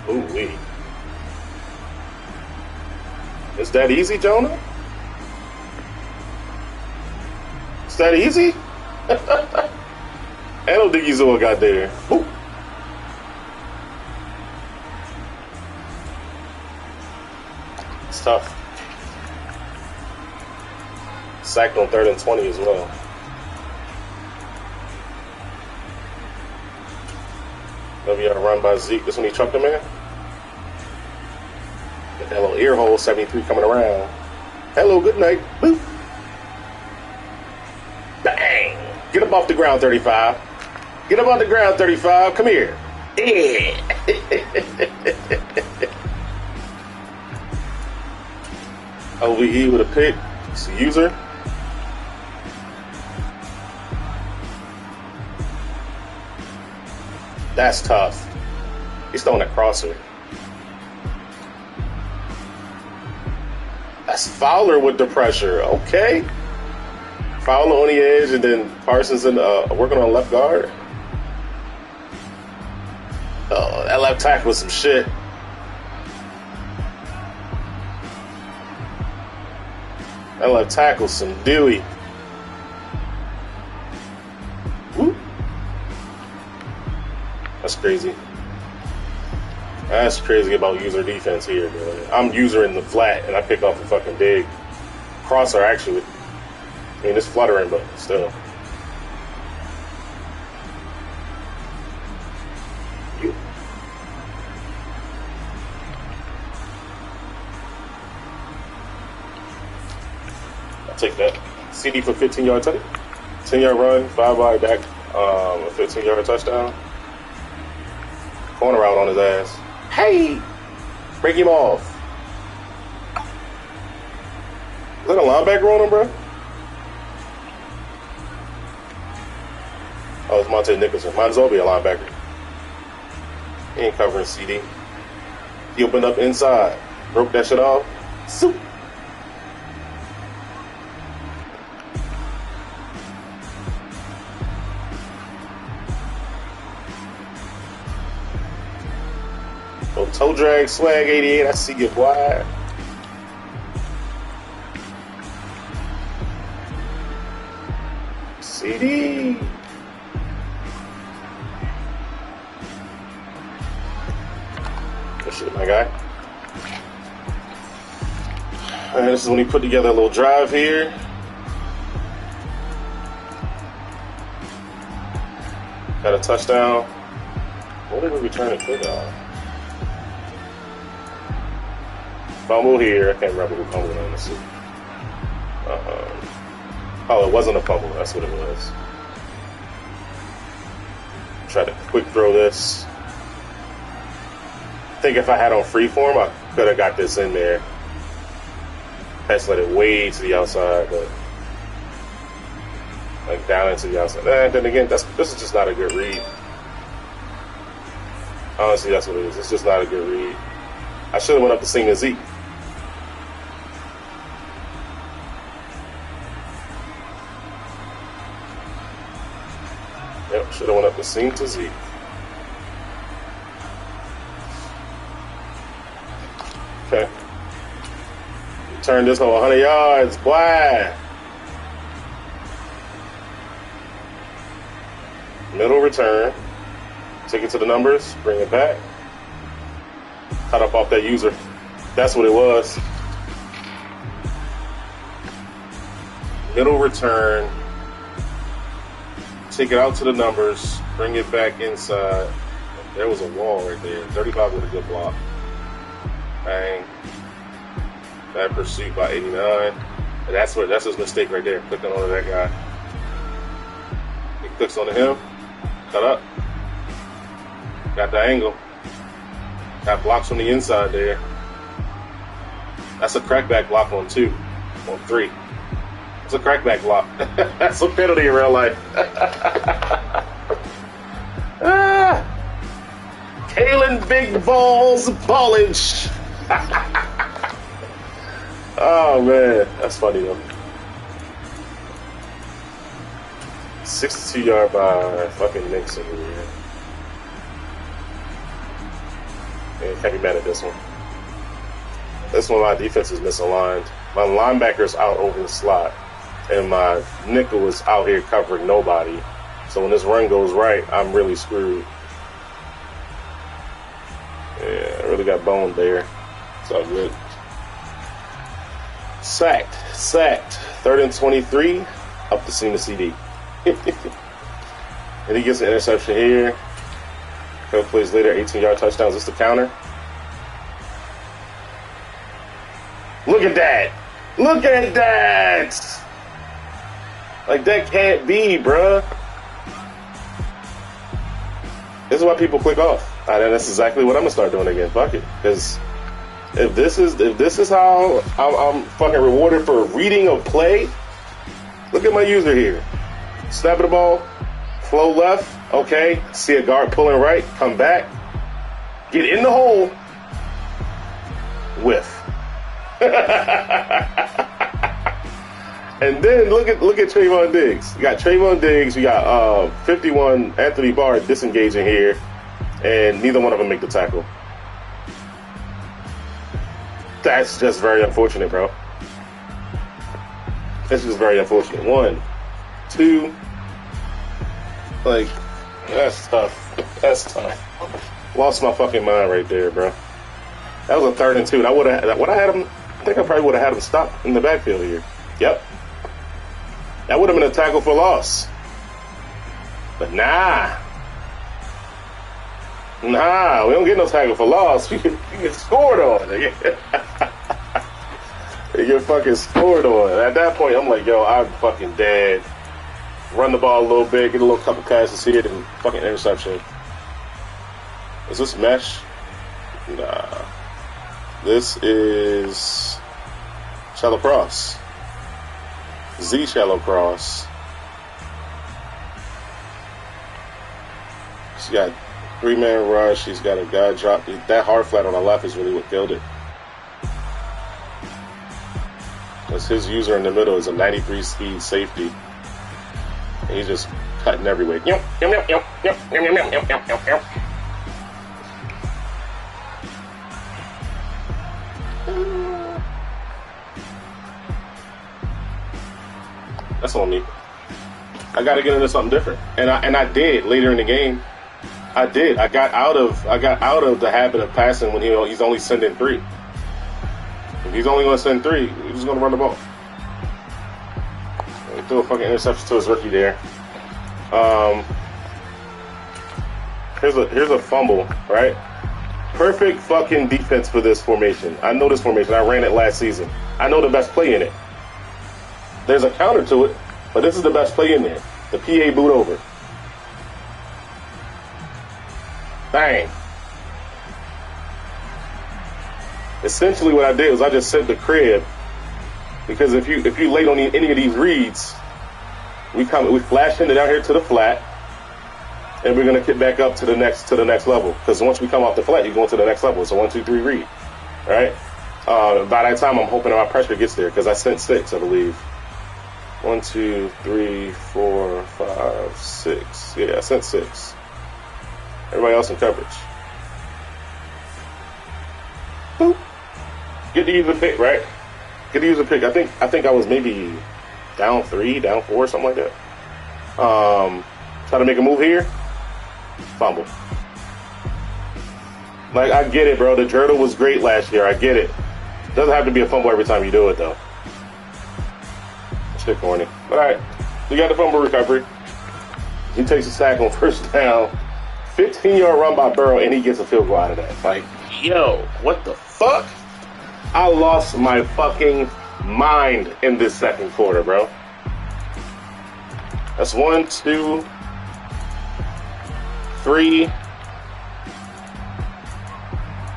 Ooh-wee. Is that easy, Jonah? Is that easy? I don't think he's all got there. Ooh. It's tough. Sacked on 3rd and 20 as well. Maybe a run by Zeke. This one he trucked him in. Get that little ear hole, 73 coming around. Hello, good night. Boop. Bang. Get up off the ground, 35. Get up off the ground, 35. Come here. Yeah. OVE with a pick. It's a user. That's tough. He's throwing a crosser. That's Fowler with the pressure. Okay. Fowler on the edge, and then Parsons working on left guard. Oh, that left tackle was some shit. That left tackle some Dewey. Woo. That's crazy. That's crazy about user defense here, bro. I'm user in the flat, and I pick off a fucking big crosser, actually. I mean, it's fluttering, but still. I'll take that. CD for 15-yard touchdown. 10-yard run, 5-yard back, a 15-yard touchdown. Corner out on his ass. Hey! Break him off. Is that a linebacker on him, bro? Oh, it's Monte Nicholson. Might as well be a linebacker. He ain't covering CD. He opened up inside. Broke that shit off. Soup. Oh, toe drag, swag 88. I see you, boy. CD. Good shit, my guy. And this is when he put together a little drive here. Got a touchdown. What did we return a kick on? Fumble here. I can't remember who fumbled on this. Oh, it wasn't a fumble. That's what it was. Try to quick throw this. I think if I had on freeform, I could have got this in there. That's let it way to the outside, but like down into the outside. Then again, this is just not a good read. Honestly, that's what it is. It's just not a good read. I should have went up to seam to Zeke. Yep, should have went up to seam to Zeke. Okay. Turn this whole 100 yards. Boy. Middle return. Take it to the numbers. Bring it back. Cut up off that user. That's what it was. Middle return. Take it out to the numbers. Bring it back inside. There was a wall right there. 35 with a good block. Bang. Bad pursuit by 89. And that's his mistake right there. Clicking onto that guy. He clicks onto him. Cut up. Got the angle. Got blocks on the inside there. That's a crackback block on 2. On 3. It's a crackback block. That's a penalty in real life. Kalen Big Balls Ballage. Oh, man. That's funny, though. 62-yard by fucking Knicks over here. Yeah, can't be mad at this one. This one, my defense is misaligned. My linebacker's out over the slot, and my nickel is out here covering nobody. So when this run goes right, I'm really screwed. Yeah, I really got boned there. It's all good. Sacked. 3rd and 23. Up the seam to CD. And he gets an interception here. A couple plays later, 18-yard touchdowns. This the counter. Look at that. Look at that. Like, that can't be, bruh. This is why people click off. And that's exactly what I'm going to start doing again. Fuck it. Because if this is how I'm fucking rewarded for reading a play, look at my user here. Snap the ball, flow left, okay. See a guard pulling right, come back, get in the hole, whiff. And then look at Trayvon Diggs. You got Trayvon Diggs, you got 51 Anthony Barr disengaging here, and neither one of them make the tackle. That's just very unfortunate, bro. That's just very unfortunate. 1, 2, like, that's tough. That's tough. Lost my fucking mind right there, bro. That was a 3rd and 2. I think I probably would have had him stop in the backfield here. Yep. That would have been a tackle for loss. But nah, we don't get no tackle for loss. You get scored on. You get fucking scored on. At that point, I'm like, yo, I'm fucking dead. Run the ball a little bit, get a little couple passes here, and fucking interception. Is this mesh? Nah. This is shallow cross. Z shallow cross. She's got 3-man rush. She's got a guy drop. That hard flat on the left is really what killed it. Because his user in the middle is a 93 speed safety. And he's just cutting everywhere. That's on me. I got to get into something different, and I did later in the game. I did. I got out of the habit of passing when he's only sending 3. If he's only going to send 3, he's just going to run the ball. He threw a fucking interception to his rookie there. Here's a fumble, right? Perfect fucking defense for this formation. I know this formation. I ran it last season. I know the best play in it. There's a counter to it, but this is the best play in there. The PA boot over. Bang. Essentially what I did was I just set the crib, because if you late on any of these reads, we flash into down here to the flat, and we're gonna get back up to the next level. Because once we come off the flat, you go into the next level. So 1, 2, 3 read. All right. By that time, I'm hoping my pressure gets there because I sent 6, I believe. 1, 2, 3, 4, 5, 6. Yeah, I sent 6. Everybody else in coverage. Boop. Get to use a pick, right? Get to use a pick. I think I was maybe down 3, down 4, something like that. Try to make a move here. Fumble. Like, I get it, bro. The Journal was great last year. I get it. Doesn't have to be a fumble every time you do it, though. Shit corny. But, all right. We got the fumble recovery. He takes a sack on first down. 15-yard run by Burrow, and he gets a field goal out of that. Like, yo, what the fuck? I lost my fucking mind in this second quarter, bro. That's 1, 2, 3.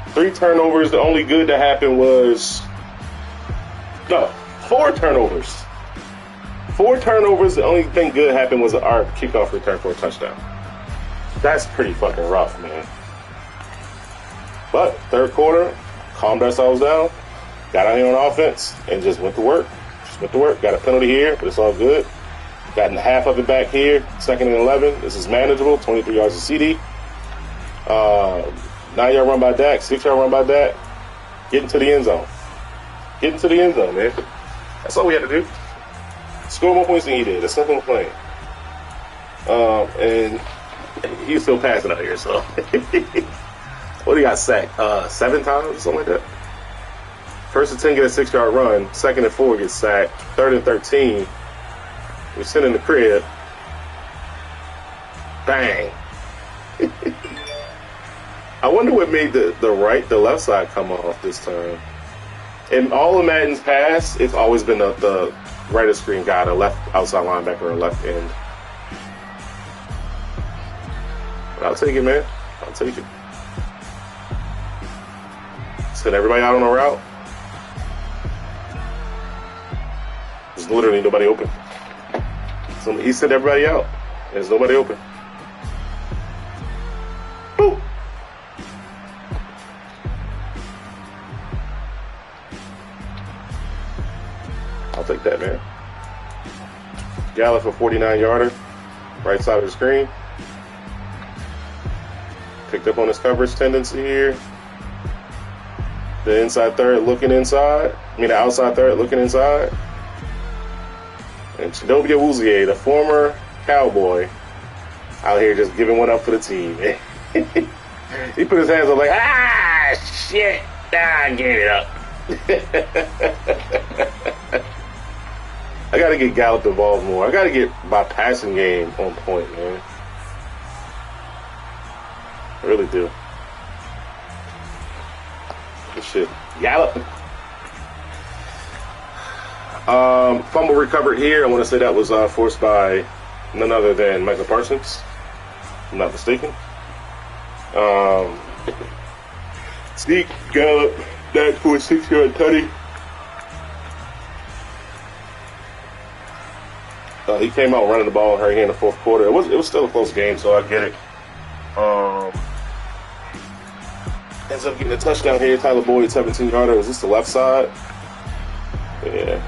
3 turnovers. The only good that happened was... No, 4 turnovers. 4 turnovers. The only thing good happened was our kickoff return for a touchdown. That's pretty fucking rough, man. But third quarter, calmed ourselves down, got out here on offense, and just went to work. Got a penalty here, but it's all good. Gotten half of it back here. 2nd and 11. This is manageable. 23 yards of CD. 9-yard run by Dak. 6-yard run by Dak. Getting to the end zone. Man. That's all we had to do. Score more points than he did. That's simple and plain. And he's still passing out here, so. What do you got sacked? 7 times or something like that? 1st and 10 get a 6-yard run. 2nd and 4 get sacked. 3rd and 13. We sit in the crib. Bang. I wonder what made the left side come off this time. In all of Madden's past, it's always been the right of screen guy, the left outside linebacker or left end. But I'll take it, man. I'll take it. Send everybody out on a route. There's literally nobody open. So he sent everybody out. There's nobody open. Boop. I'll take that, man. Gallup for 49-yarder. Right side of the screen. Picked up on his coverage tendency here. The inside third looking inside. The outside third looking inside. And Chidobe Awuzie, the former Cowboy, out here just giving one up for the team. He put his hands up like, shit, I gave it up. I got to get Gallup involved more. I got to get my passing game on point, man. I really do. Good shit. Gallup. Fumble recovered here. I want to say that was forced by none other than Michael Parsons, if I'm not mistaken. Zeke, Gallup, that for a 6-yard tutty. He came out running the ball right here in the fourth quarter. It was still a close game, so I get it. Ends up getting a touchdown here. Tyler Boyd, 17-yarder. Was this the left side? Yeah.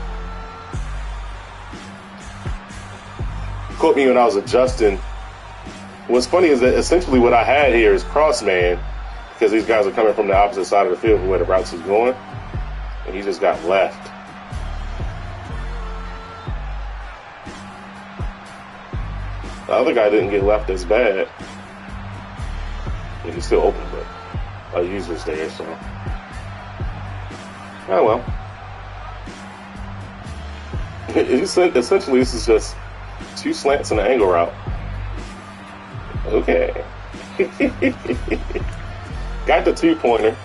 Caught me when I was adjusting. What's funny is that essentially what I had here is cross man, because these guys are coming from the opposite side of the field from where the routes is going, and he just got left. The other guy didn't get left as bad. He's still open, but a user's there, so. Oh well. Essentially, this is just 2 slants and an angle route. Okay. Got the 2-pointer.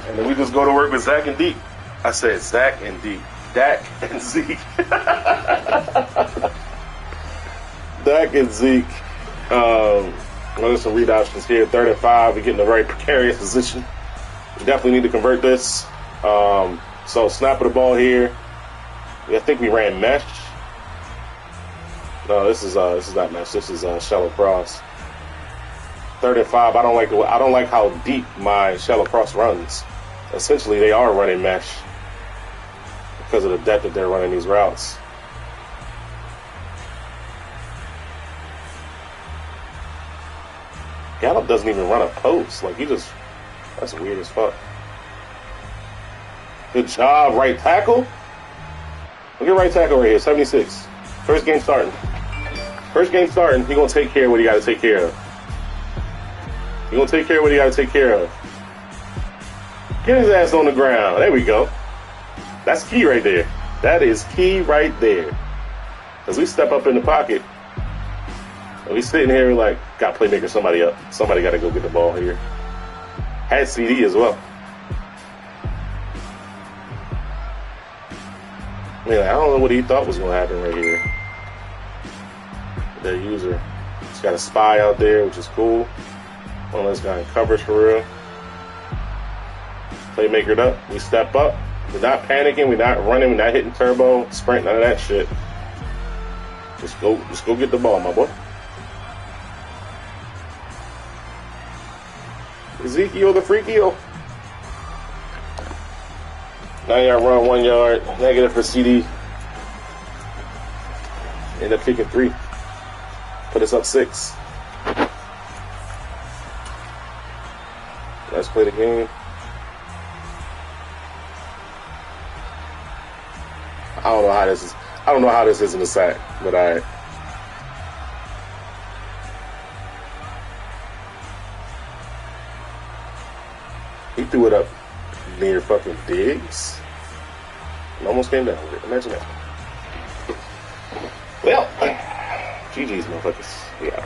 And then we just go to work with Zach and Deke. I said Zach and Deke. Dak and Zeke. Dak and Zeke. There's some read options here. 3rd and 5. We get in a very precarious position. We definitely need to convert this. So snap of the ball here. I think we ran mesh. No, this is not mesh. This is shallow cross. 3rd and 5. I don't like how deep my shallow cross runs. Essentially, they are running mesh because of the depth that they're running these routes. Gallup doesn't even run a post. Like, that's weird as fuck. Good job, right tackle. Look at right tackle right here, 76. First game starting. He gonna take care of what he gotta take care of. Get his ass on the ground. There we go. That's key right there. That is key right there. As we step up in the pocket, and we sitting here like, got playmaker somebody up. Somebody got to go get the ball here. Had CD as well. I mean, I don't know what he thought was going to happen right here. Their user. He's got a spy out there, which is cool. One less guy in coverage for real. Playmakered up. We step up. We're not panicking. We're not running. We're not hitting turbo, sprint, none of that shit. Just go get the ball, my boy. Ezekiel the Freakio. 9-yard run, 1 yard. Negative for CD. End up kicking 3. Put us up 6. Let's play the game. I don't know how this isn't a sack, but all right. He threw it up near fucking Diggs. And almost came down with it. Imagine that. Well, GG's, motherfuckers. Yeah.